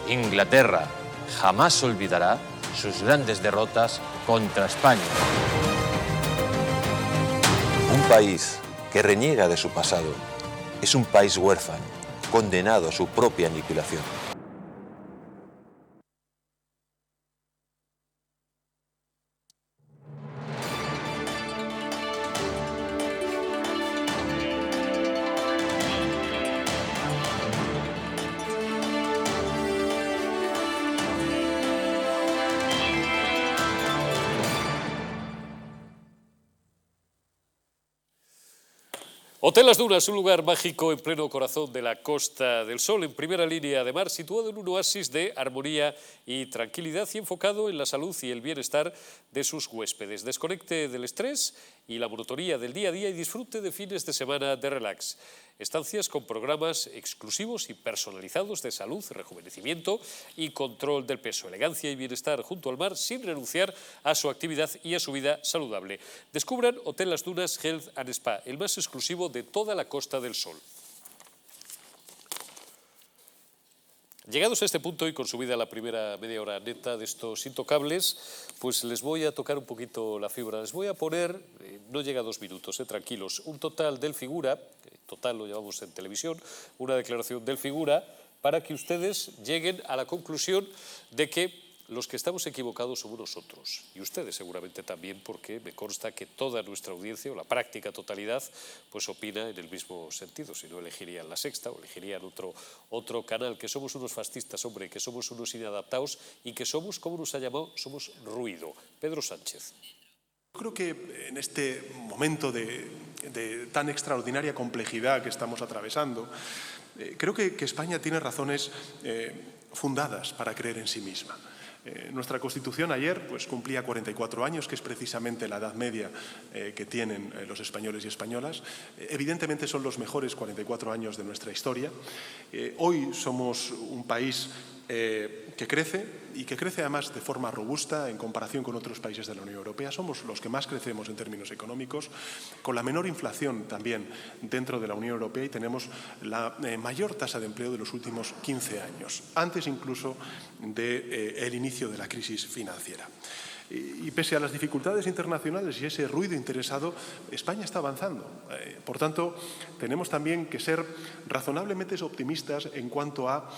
Speaker 11: Inglaterra jamás olvidará sus grandes derrotas contra España. Un país que reniega de su pasado es un país huérfano, condenado a su propia aniquilación.
Speaker 1: Hotel Las Dunas, un lugar mágico en pleno corazón de la Costa del Sol, en primera línea de mar, situado en un oasis de armonía y tranquilidad y enfocado en la salud y el bienestar de sus huéspedes. Desconecte del estrés y la monotonía del día a día y disfrute de fines de semana de relax. Estancias con programas exclusivos y personalizados de salud, rejuvenecimiento y control del peso. Elegancia y bienestar junto al mar sin renunciar a su actividad y a su vida saludable. Descubran Hotel Las Dunas Health and Spa, el más exclusivo de toda la Costa del Sol. Llegados a este punto y consumida la primera media hora neta de estos intocables, pues les voy a tocar un poquito la fibra. Les voy a poner, no llega a 2 minutos, tranquilos, un total del figura, total lo llevamos en televisión, una declaración del figura, para que ustedes lleguen a la conclusión de que los que estamos equivocados somos nosotros, y ustedes seguramente también, porque me consta que toda nuestra audiencia, o la práctica totalidad, pues opina en el mismo sentido. Si no, elegirían La Sexta o elegirían otro canal, que somos unos fascistas, hombre, que somos unos inadaptados y que somos, como nos ha llamado, somos ruido. Pedro Sánchez.
Speaker 12: Yo creo que en este momento de tan extraordinaria complejidad que estamos atravesando, creo que España tiene razones fundadas para creer en sí misma. Nuestra Constitución ayer pues, cumplía 44 años, que es precisamente la edad media que tienen los españoles y españolas. Evidentemente son los mejores 44 años de nuestra historia. Hoy somos un país que crece y que crece además de forma robusta en comparación con otros países de la Unión Europea. Somos los que más crecemos en términos económicos, con la menor inflación también dentro de la Unión Europea, y tenemos la mayor tasa de empleo de los últimos 15 años, antes incluso del inicio de la crisis financiera. Y pese a las dificultades internacionales y ese ruido interesado, España está avanzando. Por tanto, tenemos también que ser razonablemente optimistas en cuanto a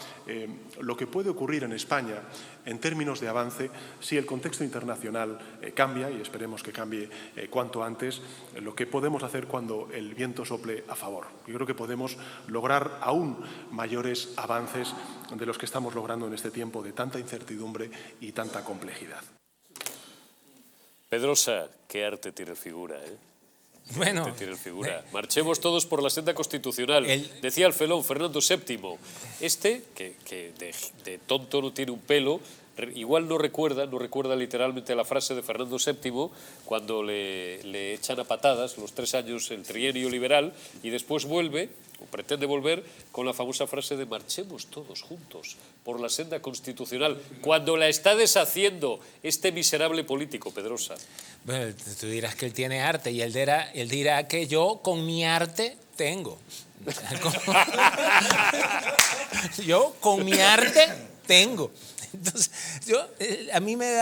Speaker 12: lo que puede ocurrir en España en términos de avance si el contexto internacional cambia, y esperemos que cambie cuanto antes, lo que podemos hacer cuando el viento sople a favor. Yo creo que podemos lograr aún mayores avances de los que estamos logrando en este tiempo de tanta incertidumbre y tanta complejidad.
Speaker 1: Pedrosa, qué arte tiene figura, ¿eh?
Speaker 2: Bueno,
Speaker 1: tiene figura. Marchemos todos por la senda constitucional. Decía el felón Fernando VII, que de tonto no tiene un pelo, igual no recuerda literalmente la frase de Fernando VII cuando le echan a patadas los 3 años el trienio liberal, y después vuelve, o pretende volver, con la famosa frase de marchemos todos juntos por la senda constitucional, cuando la está deshaciendo este miserable político, Pedrosa.
Speaker 2: Bueno, tú dirás que él tiene arte, y él dirá que yo con mi arte tengo. Yo con mi arte tengo. Entonces, a mí me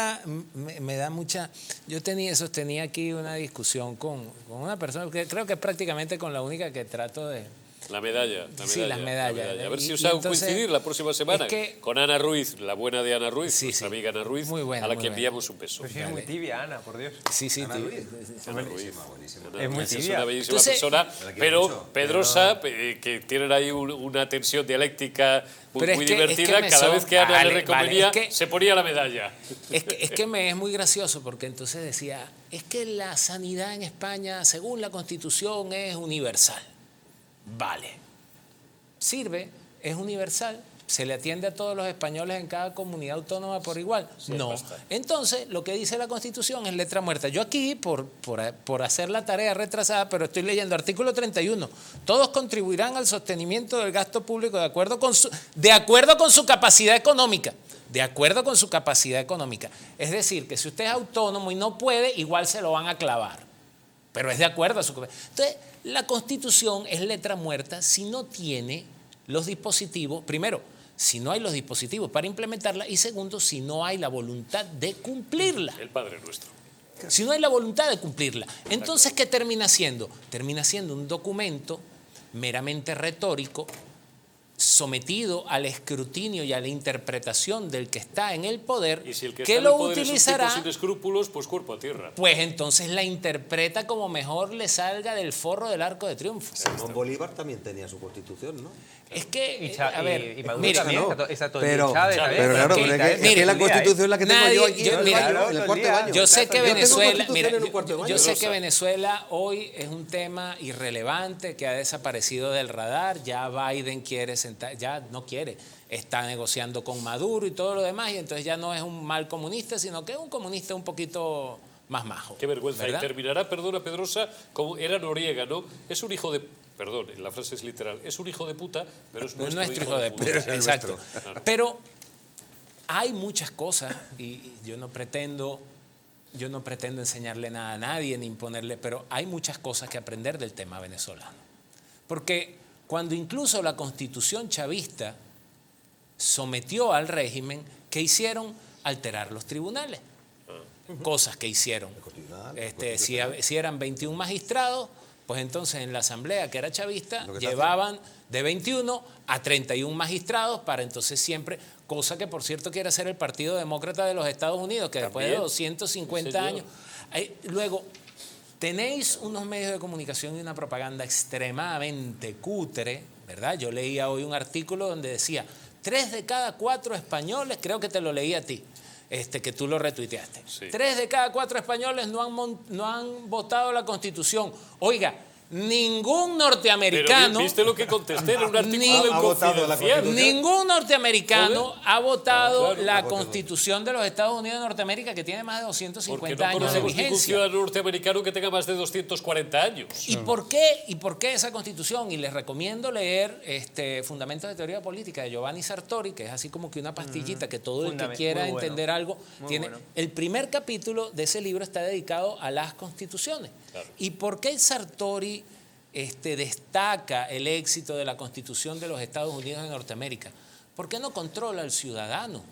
Speaker 2: da mucha... Yo sostenía aquí una discusión con una persona, que creo que es prácticamente con la única que trato de...
Speaker 1: La medalla.
Speaker 2: Sí, las medallas.
Speaker 1: A ver si os hago coincidir la próxima semana con Ana Ruiz, la buena de Ana Ruiz, nuestra amiga Ana Ruiz,
Speaker 2: muy buena,
Speaker 1: a la que enviamos un beso.
Speaker 5: Pues es muy tibia, Ana, por Dios.
Speaker 2: Sí,
Speaker 1: Ana Ruiz.
Speaker 5: Es muy tibia.
Speaker 1: Es una bellísima persona, pero Pedrosa, que tienen ahí una tensión dialéctica muy divertida. Cada vez que Ana le reconvenía, se ponía la medalla.
Speaker 2: Es que me es muy gracioso, porque entonces decía, es que la sanidad en España, según la Constitución, es universal. Vale, sirve, es universal, se le atiende a todos los españoles en cada comunidad autónoma por igual. No. Entonces, lo que dice la Constitución es letra muerta. Yo aquí, por hacer la tarea retrasada, pero estoy leyendo artículo 31, todos contribuirán al sostenimiento del gasto público de acuerdo con su capacidad económica. De acuerdo con su capacidad económica. Es decir, que si usted es autónomo y no puede, igual se lo van a clavar. Pero es de acuerdo a su capacidad. Entonces, la Constitución es letra muerta si no tiene los dispositivos, primero, si no hay los dispositivos para implementarla, y segundo, si no hay la voluntad de cumplirla.
Speaker 1: El Padre Nuestro.
Speaker 2: Si no hay la voluntad de cumplirla. Entonces, ¿qué termina siendo? Termina siendo un documento meramente retórico, sometido al escrutinio y a la interpretación del que está en el poder,
Speaker 1: y si el
Speaker 2: que lo utilizará
Speaker 1: sin escrúpulos, pues cuerpo a tierra.
Speaker 2: Pues entonces la interpreta como mejor le salga del forro del Arco de Triunfo.
Speaker 13: Simón Bolívar también tenía su Constitución, ¿no?
Speaker 2: Es que,
Speaker 5: a ver, Maduro también, está todo
Speaker 13: pero
Speaker 5: Chávez,
Speaker 13: pero claro, es que la Constitución es la que tengo yo aquí en el cuarto baño.
Speaker 2: Yo sé que Venezuela hoy es un tema irrelevante que ha desaparecido del radar. Ya Biden quiere sentar, ya no quiere, está negociando con Maduro y todo lo demás, y entonces ya no es un mal comunista, sino que es un comunista un poquito más majo.
Speaker 1: Qué vergüenza.
Speaker 2: ¿verdad?
Speaker 1: Y terminará, perdona Pedrosa, como era Noriega, ¿no? Es un hijo de... Perdón, la frase es literal. Es un hijo de puta, pero es nuestro hijo de puta.
Speaker 2: Exacto. Pero hay muchas cosas, y yo no pretendo enseñarle nada a nadie ni imponerle, pero hay muchas cosas que aprender del tema venezolano. Porque cuando incluso la Constitución chavista sometió al régimen, ¿qué hicieron? Alterar los tribunales. Cosas que hicieron. Si eran 21 magistrados, pues entonces en la asamblea, que era chavista, llevaban de 21 a 31 magistrados para entonces siempre, cosa que por cierto quiere hacer el Partido Demócrata de los Estados Unidos, que después de 250 años... Luego, tenéis unos medios de comunicación y una propaganda extremadamente cutre, ¿verdad? Yo leía hoy un artículo donde decía, 3 de cada 4 españoles, creo que te lo leí a ti, que tú lo retuiteaste. Sí. 3 de cada 4 españoles no han votado la Constitución. Oiga, ningún norteamericano...
Speaker 1: Pero ¿viste lo que contesté en un artículo del Confidencial?
Speaker 2: Ningún norteamericano ha votado la Constitución de los Estados Unidos de Norteamérica, que tiene más de 250 años de vigencia.
Speaker 1: Un ciudadano norteamericano que tenga más de 240 años.
Speaker 2: ¿Y por qué esa Constitución? Y les recomiendo leer Fundamentos de Teoría Política de Giovanni Sartori, que es así como que una pastillita que todo el que quiera entender algo tiene. El primer capítulo de ese libro está dedicado a las constituciones. Claro. ¿Y por qué Sartori destaca el éxito de la Constitución de los Estados Unidos de Norteamérica? Porque no controla al ciudadano.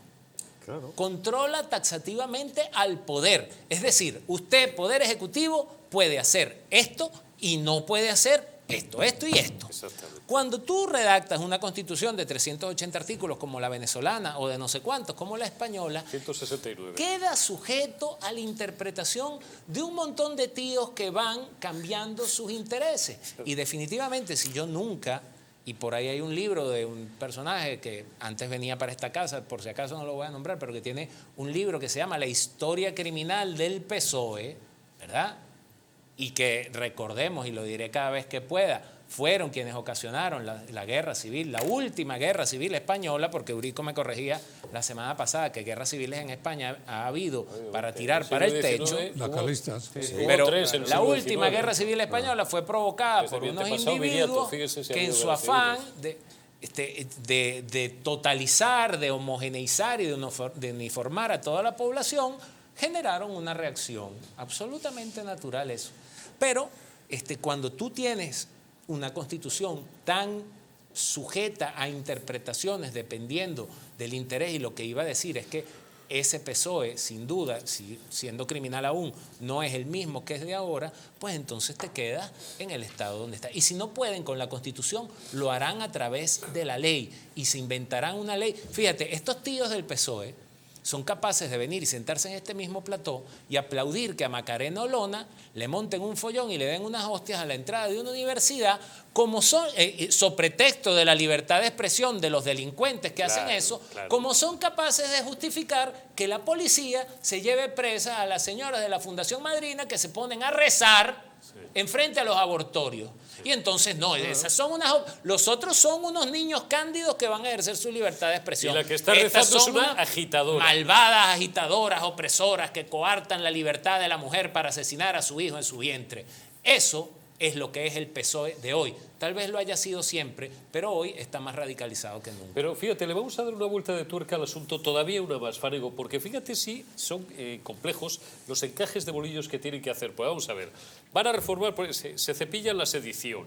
Speaker 2: Claro. Controla taxativamente al poder. Es decir, usted, poder ejecutivo, puede hacer esto y no puede hacer esto y esto. Cuando tú redactas una constitución de 380 artículos como la venezolana o de no sé cuántos como la española,
Speaker 1: 169.
Speaker 2: Queda sujeto a la interpretación de un montón de tíos que van cambiando sus intereses. Y definitivamente, si yo nunca, y por ahí hay un libro de un personaje que antes venía para esta casa, por si acaso no lo voy a nombrar, pero que tiene un libro que se llama La historia criminal del PSOE, ¿verdad? Y que recordemos, y lo diré cada vez que pueda, fueron quienes ocasionaron la guerra civil, la última guerra civil española, porque Eurico me corregía la semana pasada que guerras civiles en España ha habido para tirar para el techo.
Speaker 6: Las carlistas.
Speaker 2: Pero la última guerra civil española fue provocada por unos individuos que en su afán de totalizar, de homogeneizar y de uniformar a toda la población, generaron una reacción absolutamente natural eso. Pero cuando tú tienes una constitución tan sujeta a interpretaciones dependiendo del interés, y lo que iba a decir es que ese PSOE, sin duda, siendo criminal aún, no es el mismo que es de ahora, pues entonces te quedas en el estado donde está. Y si no pueden con la Constitución, lo harán a través de la ley y se inventarán una ley. Fíjate, estos tíos del PSOE son capaces de venir y sentarse en este mismo plató y aplaudir que a Macarena Olona le monten un follón y le den unas hostias a la entrada de una universidad, como son, so pretexto de la libertad de expresión de los delincuentes que hacen eso, como son capaces de justificar que la policía se lleve presa a las señoras de la Fundación Madrina que se ponen a rezar enfrente a los abortorios. Y entonces, no, esas son los otros son unos niños cándidos que van a ejercer su libertad de expresión.
Speaker 1: Y la que está rezando es una agitadora.
Speaker 2: Malvadas agitadoras, opresoras, que coartan la libertad de la mujer para asesinar a su hijo en su vientre. Eso es lo que es el PSOE de hoy. Tal vez lo haya sido siempre, pero hoy está más radicalizado que nunca.
Speaker 1: Pero fíjate, le vamos a dar una vuelta de tuerca al asunto, todavía una más, Fanego, porque fíjate si son complejos los encajes de bolillos que tienen que hacer. Pues vamos a ver, van a reformar, se cepillan la sedición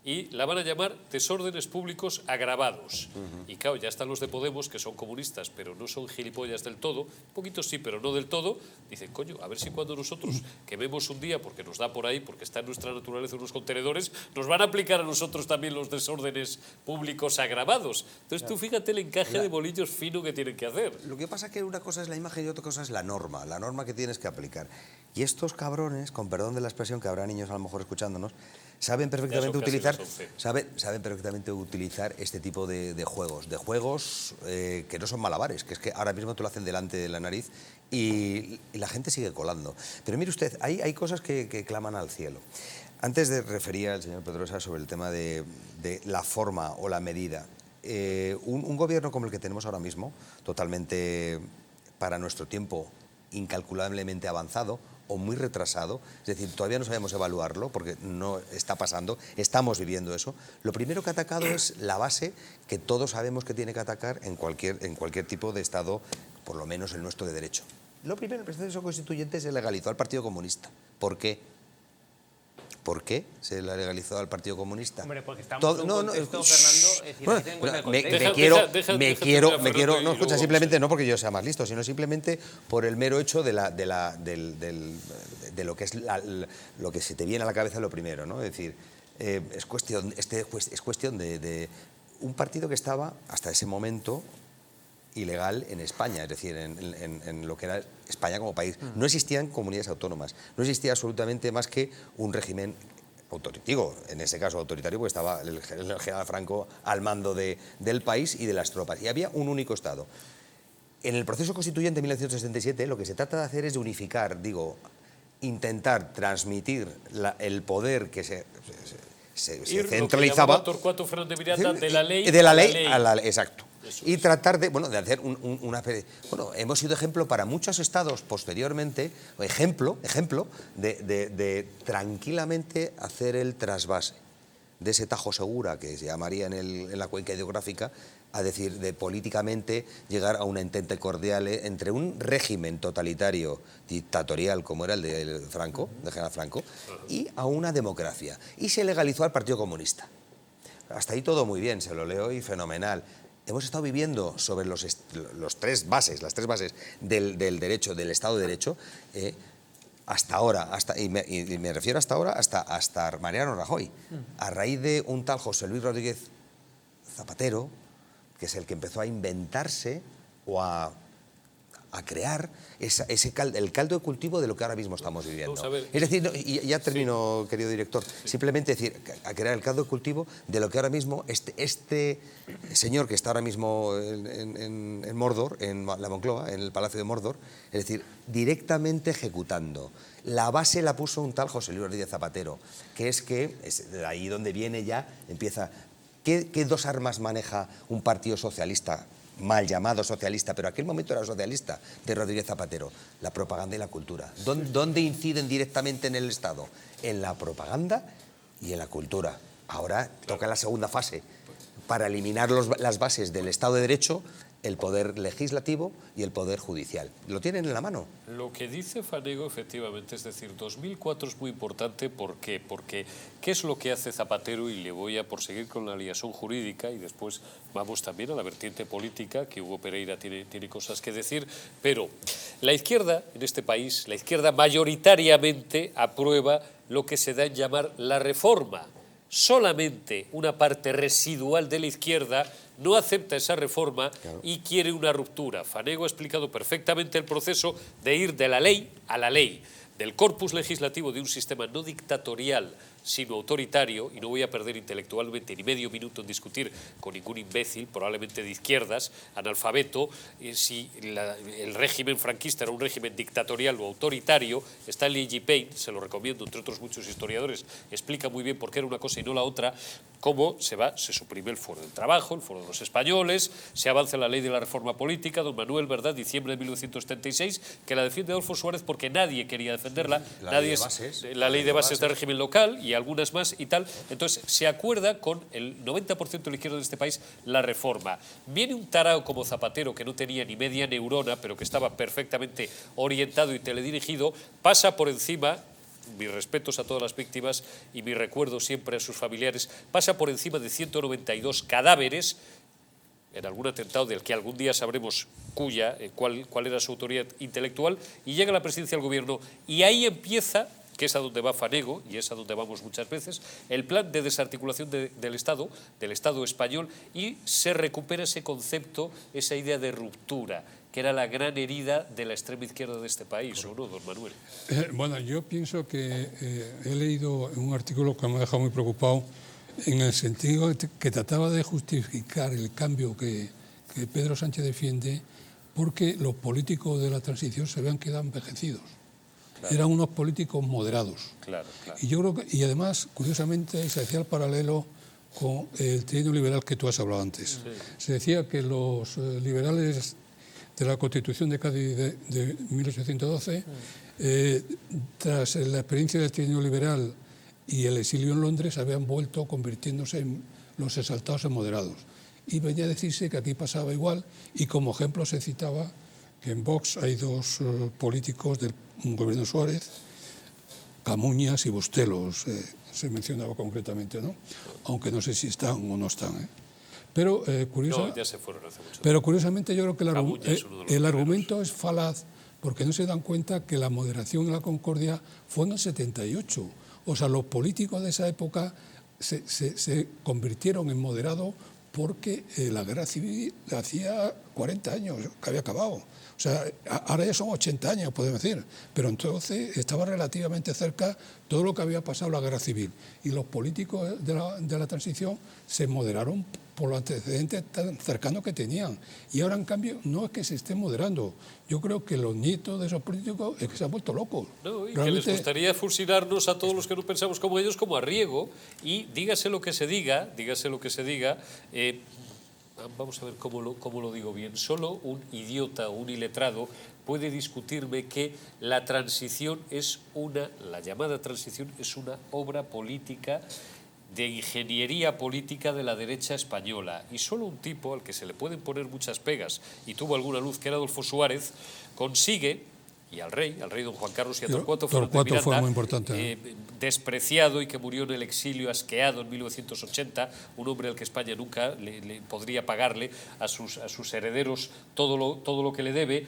Speaker 1: y la van a llamar desórdenes públicos agravados. Y claro, ya están los de Podemos, que son comunistas, pero no son gilipollas del todo, un poquito sí, pero no del todo. Dicen, coño, a ver si cuando nosotros quememos un día, porque nos da por ahí, porque está en nuestra naturaleza unos contenedores, nos van a aplicar a nosotros también los desórdenes públicos agravados. Entonces tú fíjate el encaje de bolillos fino que tienen que hacer.
Speaker 4: Lo que pasa es que una cosa es la imagen y otra cosa es la norma que tienes que aplicar. Y estos cabrones, con perdón de la expresión, que habrá niños a lo mejor escuchándonos, saben perfectamente utilizar este tipo de juegos que no son malabares, que es que ahora mismo te lo hacen delante de la nariz y la gente sigue colando. Pero mire usted, hay cosas que claman al cielo. Antes refería el señor Pedrosa sobre el tema de la forma o la medida. Un gobierno como el que tenemos ahora mismo, totalmente para nuestro tiempo incalculablemente avanzado, o muy retrasado, es decir, todavía no sabemos evaluarlo porque no está pasando, estamos viviendo eso. Lo primero que ha atacado es la base que todos sabemos que tiene que atacar en cualquier tipo de Estado, por lo menos el nuestro de derecho. Lo primero, el proceso constituyente se legalizó al Partido Comunista. ¿Por qué? ¿Por qué se la legalizó al Partido Comunista?
Speaker 5: Hombre, porque estamos en un contexto, Fernando, es decir, hay que tener en cuenta el contexto.
Speaker 4: No, escucha, simplemente no porque yo sea más listo, sino simplemente por el mero hecho de lo que es lo que se te viene a la cabeza lo primero, ¿no? Es decir, es cuestión de un partido que estaba hasta ese momento ilegal en España, es decir, en lo que era España como país. No existían comunidades autónomas, no existía absolutamente más que un régimen autoritario, en ese caso autoritario, porque estaba el general Franco al mando del país y de las tropas, y había un único Estado. En el proceso constituyente de 1967 lo que se trata de hacer es de unificar, intentar transmitir el poder que se centralizaba
Speaker 1: de la ley
Speaker 4: a la ley, exacto. Y tratar de hacer una especie. Hemos sido ejemplo para muchos estados posteriormente, ejemplo de tranquilamente hacer el trasvase de ese Tajo Segura, que se llamaría en la cuenca ideográfica, a decir, de políticamente llegar a un entente cordial entre un régimen totalitario, dictatorial, como era el de Franco, de general Franco, y a una democracia. Y se legalizó al Partido Comunista. Hasta ahí todo muy bien, se lo leo y fenomenal. Hemos estado viviendo sobre las tres bases del derecho, del Estado de Derecho, hasta ahora, y me refiero hasta ahora, hasta Mariano Rajoy, a raíz de un tal José Luis Rodríguez Zapatero, que es el que empezó a inventarse o a crear el caldo de cultivo de lo que ahora mismo estamos viviendo. Es decir, y ya termino, querido director, simplemente decir, a crear el caldo de cultivo de lo que ahora mismo este señor que está ahora mismo en Mordor, en la Moncloa, en el Palacio de Mordor, es decir, directamente ejecutando. La base la puso un tal José Luis Rodríguez Zapatero, que es de ahí donde viene ya, empieza. ¿Qué dos armas maneja un partido socialista, mal llamado socialista, pero en aquel momento era socialista, de Rodríguez Zapatero? La propaganda y la cultura. ¿Dónde inciden directamente en el Estado? En la propaganda y en la cultura. Ahora toca la segunda fase, para eliminar las bases del Estado de Derecho, el poder legislativo y el poder judicial. Lo tienen en la mano.
Speaker 1: Lo que dice Fanego, efectivamente, es decir, 2004 es muy importante. ¿Por qué? Porque ¿qué es lo que hace Zapatero? Y le voy a proseguir con la liaison jurídica y después vamos también a la vertiente política, que Hugo Pereira tiene cosas que decir. Pero la izquierda en este país, la izquierda mayoritariamente aprueba lo que se da en llamar la reforma. Solamente una parte residual de la izquierda no acepta esa reforma y quiere una ruptura. Fanego ha explicado perfectamente el proceso de ir de la ley a la ley, del corpus legislativo de un sistema no dictatorial, sino autoritario, y no voy a perder intelectualmente ni medio minuto en discutir con ningún imbécil, probablemente de izquierdas, analfabeto, si el régimen franquista era un régimen dictatorial o autoritario. Está Lee Payne, se lo recomiendo, entre otros muchos historiadores, explica muy bien por qué era una cosa y no la otra, cómo se suprime el Foro del Trabajo, el Foro de los Españoles, se avanza en la ley de la reforma política, don Manuel, ¿verdad?, diciembre de 1976, que la defiende Adolfo Suárez porque nadie quería defenderla, la ley de bases del régimen local y algunas más y tal. Entonces se acuerda con el 90% de la izquierda de este país la reforma. Viene un tarao como Zapatero, que no tenía ni media neurona, pero que estaba perfectamente orientado y teledirigido, pasa por encima, mis respetos a todas las víctimas y mi recuerdo siempre a sus familiares, pasa por encima de 192 cadáveres en algún atentado del que algún día sabremos cuál era su autoridad intelectual, y llega a la presidencia del gobierno, y ahí empieza, que es a donde va Fanego y es a donde vamos muchas veces, el plan de desarticulación del Estado español, y se recupera ese concepto, esa idea de ruptura, que era la gran herida de la extrema izquierda de este país, ¿o no, don Manuel?
Speaker 6: Bueno, yo pienso que he leído un artículo que me ha dejado muy preocupado, en el sentido de que trataba de justificar el cambio que Pedro Sánchez defiende, porque los políticos de la transición se habían quedado envejecidos. Claro. Eran unos políticos moderados.
Speaker 1: Claro.
Speaker 6: Y yo creo y además, curiosamente, se hacía el paralelo con el trienio liberal que tú has hablado antes. Sí. Se decía que los liberales de la Constitución de Cádiz de 1812, tras la experiencia del trienio liberal y el exilio en Londres, habían vuelto convirtiéndose en los exaltados en moderados. Y venía a decirse que aquí pasaba igual, y como ejemplo se citaba que en Vox hay dos políticos del gobierno Suárez, Camuñas y Bustelos, se mencionaba concretamente, ¿no? Aunque no sé si están o no están, ¿eh? Pero,
Speaker 1: No, ya se fueron hace mucho
Speaker 6: pero curiosamente yo creo que
Speaker 1: Camuñas, uno de los
Speaker 6: el
Speaker 1: primeros.
Speaker 6: argumento es falaz porque no se dan cuenta que la moderación y la concordia fue en el 78. O sea, los políticos de esa época se convirtieron en moderados porque la guerra civil hacía 40 años que había acabado. O sea, ahora ya son 80 años, podemos decir, pero entonces estaba relativamente cerca todo lo que había pasado en la guerra civil. Y los políticos de la transición se moderaron por los antecedentes tan cercanos que tenían. Y ahora, en cambio, no es que se estén moderando. Yo creo que los nietos de esos políticos es que se han vuelto locos.
Speaker 1: No, y
Speaker 6: Realmente,
Speaker 1: que les gustaría fusilarnos a todos los que no pensamos como ellos, como a Riego, y dígase lo que se diga, vamos a ver cómo lo digo bien, solo un idiota o un iletrado puede discutirme que la llamada transición es una obra política de ingeniería política de la derecha española. Y solo un tipo al que se le pueden poner muchas pegas y tuvo alguna luz, que era Adolfo Suárez, consigue, y al rey don Juan Carlos y a Torcuato Fernández de Miranda,
Speaker 6: fue muy importante,
Speaker 1: despreciado y que murió en el exilio, asqueado en 1980, un hombre al que España nunca le podría pagarle a sus herederos todo lo que le debe,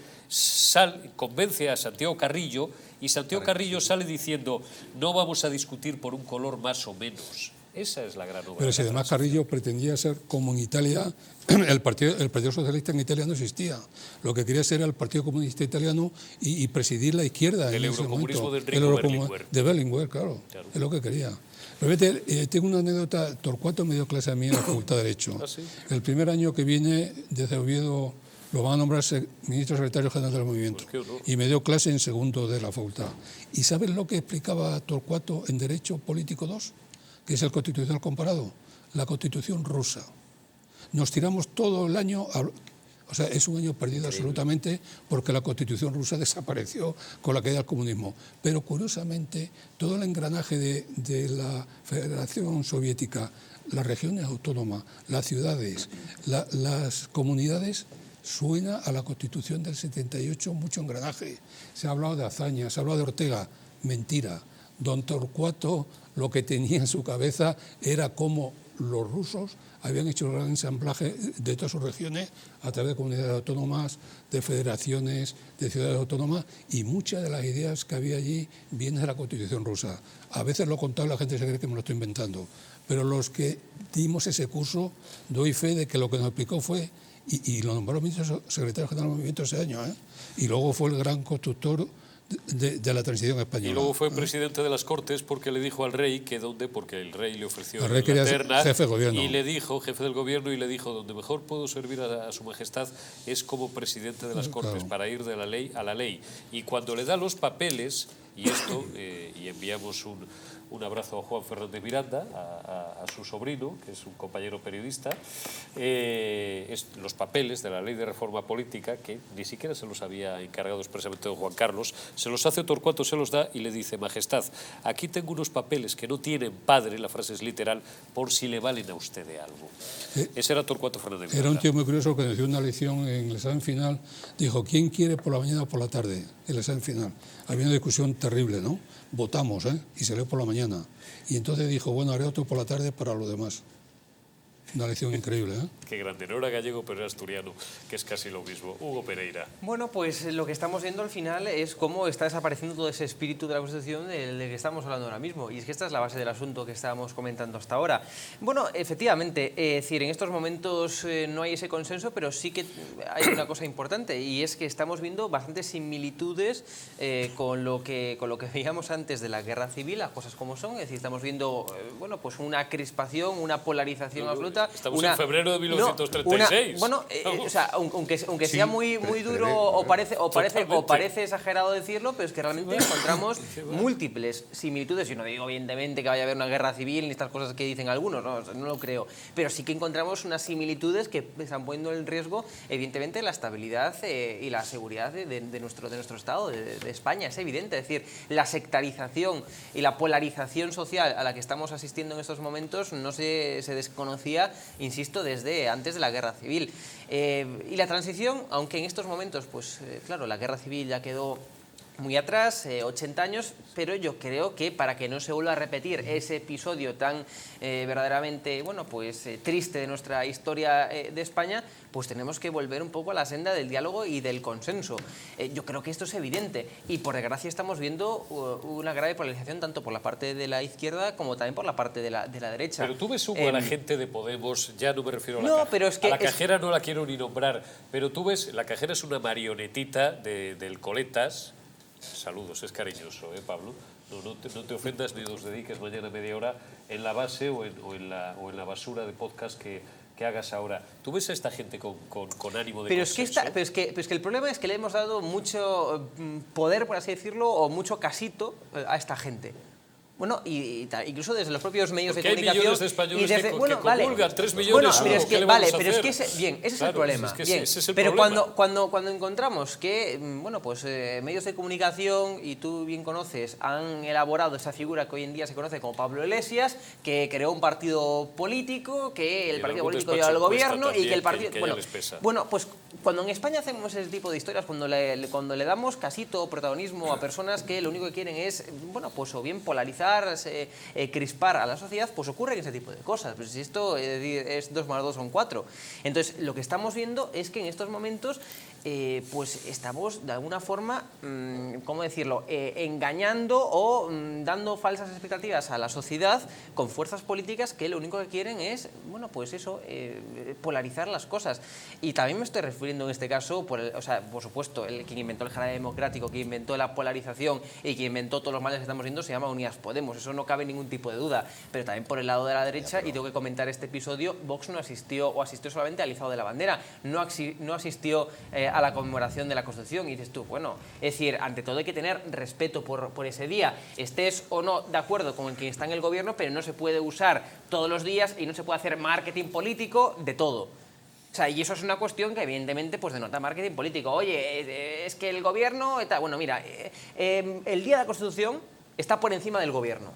Speaker 1: convence a Santiago Carrillo, y Santiago Carrillo sale diciendo: no vamos a discutir por un color más o menos. Esa es la gran obra.
Speaker 6: Pero si además Carrillo pretendía ser como en Italia, el Partido Socialista en Italia no existía. Lo que quería ser era el Partido Comunista Italiano y presidir la izquierda.
Speaker 1: El
Speaker 6: en ese
Speaker 1: eurocomunismo
Speaker 6: momento.
Speaker 1: de Enrico Berlinguer.
Speaker 6: De Berlinguer, claro. Es lo que quería. Pero vete, tengo una anécdota. Torcuato me dio clase a mí en la Facultad de Derecho.
Speaker 1: ¿Ah, sí?
Speaker 6: El primer año que vine desde Oviedo lo van a nombrar ministro secretario general del movimiento.
Speaker 1: Pues qué honor.
Speaker 6: Y me dio clase en segundo de la facultad. ¿Y sabes lo que explicaba Torcuato en Derecho Político 2? Que es el constitucional comparado, la Constitución rusa. Nos tiramos todo el año, o sea, es un año perdido absolutamente porque la Constitución rusa desapareció con la caída del comunismo. Pero curiosamente, todo el engranaje de la Federación Soviética, las regiones autónomas, las ciudades, las comunidades, suena a la Constitución del 78 mucho engranaje. Se ha hablado de Azaña, se ha hablado de Ortega, mentira. Don Torcuato lo que tenía en su cabeza era cómo los rusos habían hecho el gran ensamblaje de todas sus regiones a través de comunidades autónomas, de federaciones, de ciudades autónomas, y muchas de las ideas que había allí vienen de la Constitución rusa. A veces lo he contado y la gente se cree que me lo estoy inventando, pero los que dimos ese curso, doy fe de que lo que nos explicó fue, y lo nombró ministro secretario general del movimiento ese año, y luego fue el gran constructor de la transición española.
Speaker 1: Y luego fue presidente de las Cortes porque le dijo al rey que porque el rey le ofreció
Speaker 6: el rey quería ser jefe de gobierno.
Speaker 1: Y le dijo, jefe del gobierno, y le dijo: donde mejor puedo servir a su majestad es como presidente de las Cortes, claro, para ir de la ley a la ley. Y cuando le da los papeles, y esto, y enviamos un abrazo a Juan Fernández Miranda, a su sobrino, que es un compañero periodista, los papeles de la ley de reforma política, que ni siquiera se los había encargado expresamente don Juan Carlos, se los hace Torcuato, se los da y le dice: majestad, aquí tengo unos papeles que no tienen padre, la frase es literal, por si le valen a usted de algo. Ese era Torcuato Fernández Miranda.
Speaker 6: Era un tío muy curioso que decía una lección en el examen final, dijo: ¿quién quiere por la mañana o por la tarde? El examen final. Había una discusión terrible, ¿no? Votamos, y salió por la mañana. Y entonces dijo: bueno, haré otro por la tarde para los demás. Una lección increíble, ¿eh?
Speaker 1: Qué grande, no era gallego, pero era asturiano, que es casi lo mismo. Hugo Pereira.
Speaker 5: Bueno, pues lo que estamos viendo al final es cómo está desapareciendo todo ese espíritu de la Constitución del que estamos hablando ahora mismo. Y es que esta es la base del asunto que estábamos comentando hasta ahora. Bueno, efectivamente, es decir, en estos momentos no hay ese consenso, pero sí que hay una cosa importante, y es que estamos viendo bastantes similitudes con lo que veíamos antes de la Guerra Civil, las cosas como son. Es decir, estamos viendo bueno, pues una crispación, una polarización absoluta.
Speaker 1: Estamos en febrero de 1936.
Speaker 5: O sea, aunque sea muy duro o parece exagerado decirlo, pero es que realmente encontramos múltiples similitudes. Yo no digo evidentemente que vaya a haber una guerra civil ni estas cosas que dicen algunos, no lo creo, pero sí que encontramos unas similitudes que están poniendo en riesgo evidentemente la estabilidad y la seguridad de nuestro Estado, de España. Es evidente, es decir, la sectarización y la polarización social a la que estamos asistiendo en estos momentos no se desconocía, insisto, desde antes de la Guerra Civil. Y la transición, aunque en estos momentos, pues claro, la Guerra Civil ya quedó muy atrás, 80 años, pero yo creo que para que no se vuelva a repetir ese episodio tan verdaderamente, bueno, pues triste de nuestra historia de España, pues tenemos que volver un poco a la senda del diálogo y del consenso. Yo creo que esto es evidente y por desgracia estamos viendo una grave polarización tanto por la parte de la izquierda como también por la parte de la derecha.
Speaker 1: Pero tú ves, Hugo, a la gente de Podemos, ya no me refiero a la
Speaker 5: No, pero es que
Speaker 1: a la cajera no la quiero ni nombrar, pero tú ves, la cajera es una marionetita del Coletas. Saludos, es cariñoso, Pablo. No te ofendas ni nos dediques mañana media hora en la base o en la basura de podcast que hagas ahora. ¿Tú ves a esta gente con ánimo de consenso?
Speaker 5: Pero es que el problema es que le hemos dado mucho poder, por así decirlo, o mucho casito a esta gente. Bueno, incluso desde los propios medios de comunicación.
Speaker 1: Hay millones de españoles
Speaker 5: que
Speaker 1: comulgan, 3 millones.
Speaker 5: Bueno, pero ese es el problema.
Speaker 1: Ese es el
Speaker 5: pero
Speaker 1: problema.
Speaker 5: cuando encontramos que, bueno, pues medios de comunicación, y tú bien conoces, han elaborado esa figura que hoy en día se conoce como Pablo Iglesias, que creó un partido político, que el partido político lleva al gobierno y que el partido. Bueno, pues cuando en España hacemos ese tipo de historias, cuando le damos casito o protagonismo a personas que lo único que quieren es, bueno, pues o bien polarizar, crispar a la sociedad, pues ocurren ese tipo de cosas. Pues si esto es 2 más 2 son 4. Entonces, lo que estamos viendo es que en estos momentos pues estamos de alguna forma, ¿cómo decirlo?, engañando o dando falsas expectativas a la sociedad con fuerzas políticas que lo único que quieren es, bueno, pues eso, polarizar las cosas. Y también me estoy refiriendo en este caso, por supuesto, quien inventó el jarabe democrático, quien inventó la polarización y quien inventó todos los males que estamos viendo se llama Unidas Podemos, eso no cabe ningún tipo de duda. Pero también por el lado de la derecha, y tengo que comentar este episodio, Vox no asistió o asistió solamente al izado de la bandera, no asistió a la conmemoración de la Constitución. Y dices tú, bueno, es decir, ante todo hay que tener respeto por ese día, estés o no de acuerdo con quien está en el gobierno, pero no se puede usar todos los días y no se puede hacer marketing político de todo. O sea, y eso es una cuestión que evidentemente pues denota marketing político. Oye, es que el gobierno... Bueno, mira, el día de la Constitución está por encima del gobierno.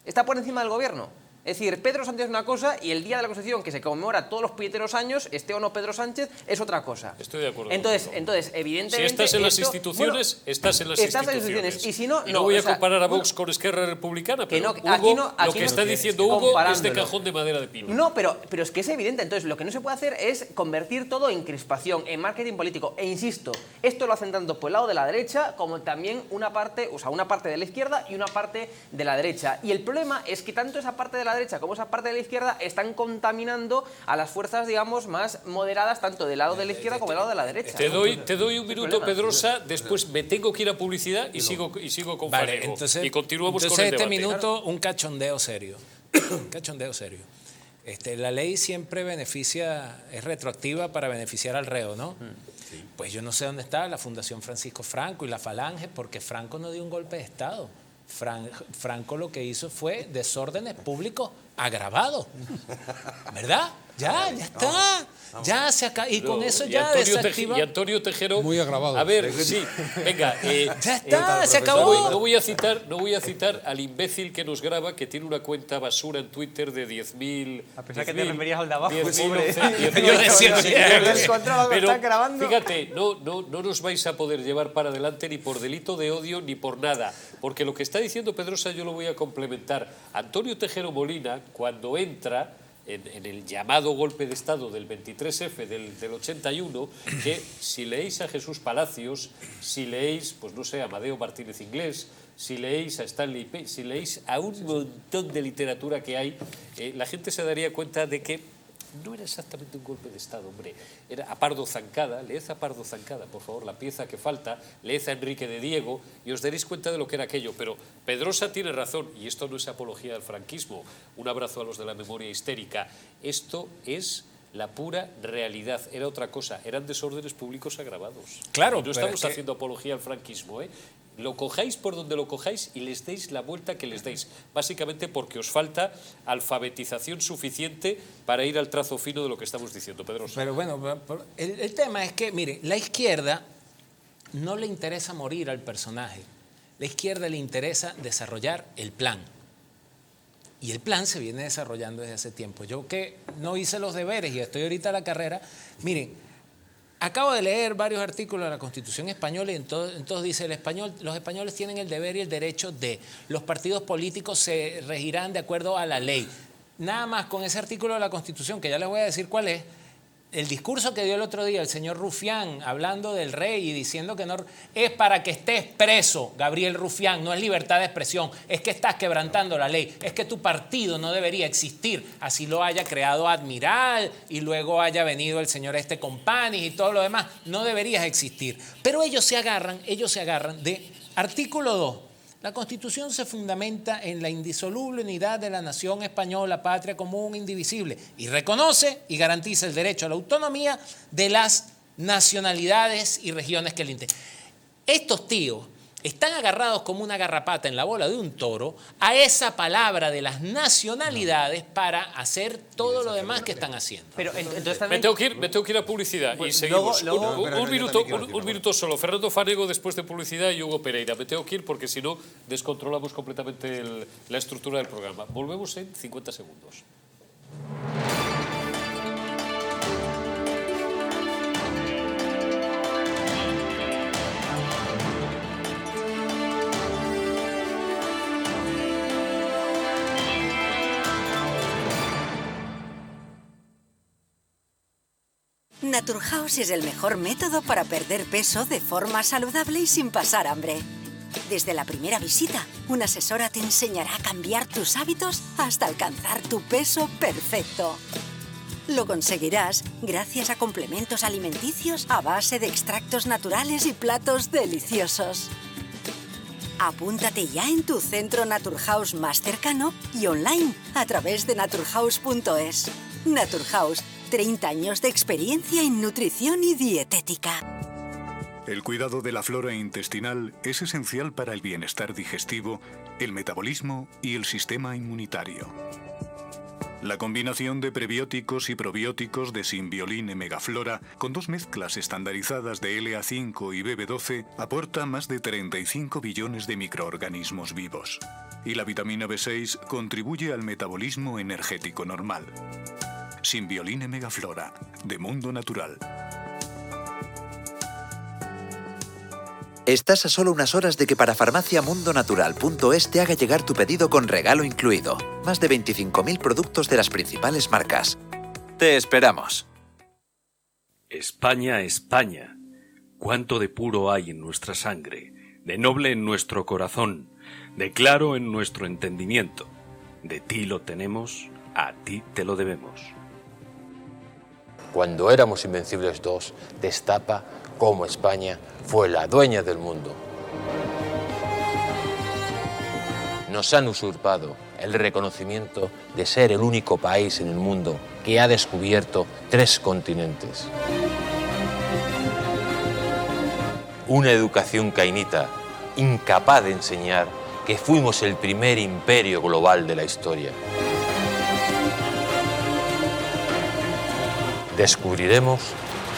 Speaker 5: Está por encima del gobierno. Es decir, Pedro Sánchez es una cosa y el Día de la Constitución, que se conmemora todos los puñeteros años, esté o no Pedro Sánchez, es otra cosa.
Speaker 1: Estoy de acuerdo.
Speaker 5: Entonces, evidentemente...
Speaker 1: Si estás en las instituciones, bueno, estás en las instituciones.
Speaker 5: Y si no,
Speaker 1: no voy a comparar a Vox con Esquerra Republicana, pero lo que está diciendo Hugo es de cajón de madera de pino.
Speaker 5: No, pero es que es evidente. Entonces, lo que no se puede hacer es convertir todo en crispación, en marketing político. E insisto, esto lo hacen tanto por el lado de la derecha como también una parte de la izquierda y una parte de la derecha. Y el problema es que tanto esa parte de la derecha como esa parte de la izquierda están contaminando a las fuerzas, digamos, más moderadas, tanto del lado de la izquierda como del lado de la derecha.
Speaker 1: Te doy un minuto, Pedrosa, después me tengo que ir a publicidad y sigo con Fanego. Y continuamos con el debate.
Speaker 2: Este minuto, un cachondeo serio. Un cachondeo serio. La ley siempre es retroactiva para beneficiar al reo, ¿no? Sí. Pues yo no sé dónde está la Fundación Francisco Franco y la Falange, porque Franco no dio un golpe de Estado. Franco lo que hizo fue desórdenes públicos agravados, ¿verdad? Ya está. Ya se acaba. Y con eso ya desactiva.
Speaker 1: Y Antonio Tejero.
Speaker 6: Muy agravado.
Speaker 1: A ver, sí, venga.
Speaker 2: Ya está, se acabó.
Speaker 1: No voy a citar al imbécil que nos graba, que tiene una cuenta basura en Twitter de 10.000.
Speaker 5: A pesar que te referías al de abajo.
Speaker 1: Pero fíjate, no nos vais a poder llevar para adelante ni por delito de odio ni por nada. Porque lo que está diciendo Pedrosa yo lo voy a complementar. Antonio Tejero Molina, cuando entra en el llamado golpe de Estado del 23F del 81, que si leéis a Jesús Palacios, si leéis, pues no sé, a Amadeo Martínez Inglés, si leéis a Stanley Page, si leéis a un montón de literatura que hay, la gente se daría cuenta de que no era exactamente un golpe de Estado, hombre. Era a Pardo Zancada, leed a Pardo Zancada, por favor, la pieza que falta, leed a Enrique de Diego y os daréis cuenta de lo que era aquello. Pero Pedrosa tiene razón, y esto no es apología al franquismo. Un abrazo a los de la memoria histérica. Esto es la pura realidad, era otra cosa, eran desórdenes públicos agravados.
Speaker 2: Claro,
Speaker 1: y no estamos haciendo apología al franquismo, ¿eh? Lo cojáis por donde lo cojáis y les deis la vuelta que les deis, básicamente porque os falta alfabetización suficiente para ir al trazo fino de lo que estamos diciendo, Pedro.
Speaker 2: Pero bueno, el tema es que, mire, la izquierda no le interesa morir al personaje, la izquierda le interesa desarrollar el plan. Y el plan se viene desarrollando desde hace tiempo. Yo que no hice los deberes y estoy ahorita a la carrera, miren, Acabo de leer varios artículos de la Constitución española y entonces dice los españoles tienen el deber y el derecho de, los partidos políticos se regirán de acuerdo a la ley. Nada más con ese artículo de la Constitución, que ya les voy a decir cuál es, el discurso que dio el otro día el señor Rufián hablando del rey y diciendo que no es para que estés preso, Gabriel Rufián, no es libertad de expresión, es que estás quebrantando la ley, es que tu partido no debería existir, así lo haya creado Admiral y luego haya venido el señor Companys y todo lo demás, no deberías existir. Pero ellos se agarran de artículo 2. La Constitución se fundamenta en la indisoluble unidad de la nación española, patria común, indivisible, y reconoce y garantiza el derecho a la autonomía de las nacionalidades y regiones que le integran. Estos tíos están agarrados como una garrapata en la bola de un toro a esa palabra de las nacionalidades para hacer todo lo demás que están haciendo.
Speaker 5: Pero entonces también...
Speaker 1: me tengo que ir a publicidad y seguimos. Un minuto solo. Fernando Fanego después de publicidad y Hugo Pereira. Me tengo que ir porque si no descontrolamos completamente la estructura del programa. Volvemos en 50 segundos.
Speaker 7: Naturhaus es el mejor método para perder peso de forma saludable y sin pasar hambre. Desde la primera visita, una asesora te enseñará a cambiar tus hábitos hasta alcanzar tu peso perfecto. Lo conseguirás gracias a complementos alimenticios a base de extractos naturales y platos deliciosos. Apúntate ya en tu centro Naturhaus más cercano y online a través de naturhaus.es. Naturhaus, 30 años de experiencia en nutrición y dietética.
Speaker 8: El cuidado de la flora intestinal es esencial para el bienestar digestivo, el metabolismo y el sistema inmunitario. La combinación de prebióticos y probióticos de Symbioline Megaflora, con 2 mezclas estandarizadas de LA5 y BB12, aporta más de 35 billones de microorganismos vivos. Y la vitamina B6 contribuye al metabolismo energético normal. Symbioline Megaflora, de Mundo Natural.
Speaker 9: Estás a solo unas horas de que parafarmaciamundonatural.es te haga llegar tu pedido con regalo incluido. Más de 25.000 productos de las principales marcas. Te esperamos.
Speaker 10: España, España, cuánto de puro hay en nuestra sangre, de noble en nuestro corazón, de claro en nuestro entendimiento. De ti lo tenemos, a ti te lo debemos.
Speaker 11: Cuando éramos Invencibles 2, destapa cómo España fue la dueña del mundo. Nos han usurpado el reconocimiento de ser el único país en el mundo que ha descubierto 3 continentes. Una educación cainita, incapaz de enseñar que fuimos el primer imperio global de la historia. Descubriremos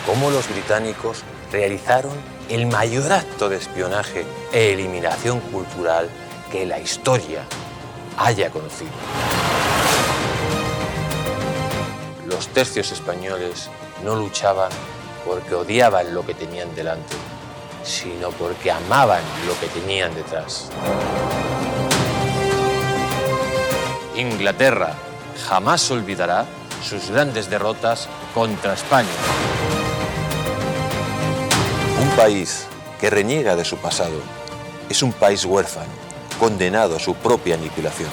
Speaker 11: cómo los británicos realizaron el mayor acto de espionaje e eliminación cultural que la historia haya conocido. Los tercios españoles no luchaban porque odiaban lo que tenían delante, sino porque amaban lo que tenían detrás. Inglaterra jamás olvidará sus grandes derrotas contra España. Un país que reniega de su pasado es un país huérfano, condenado a su propia aniquilación.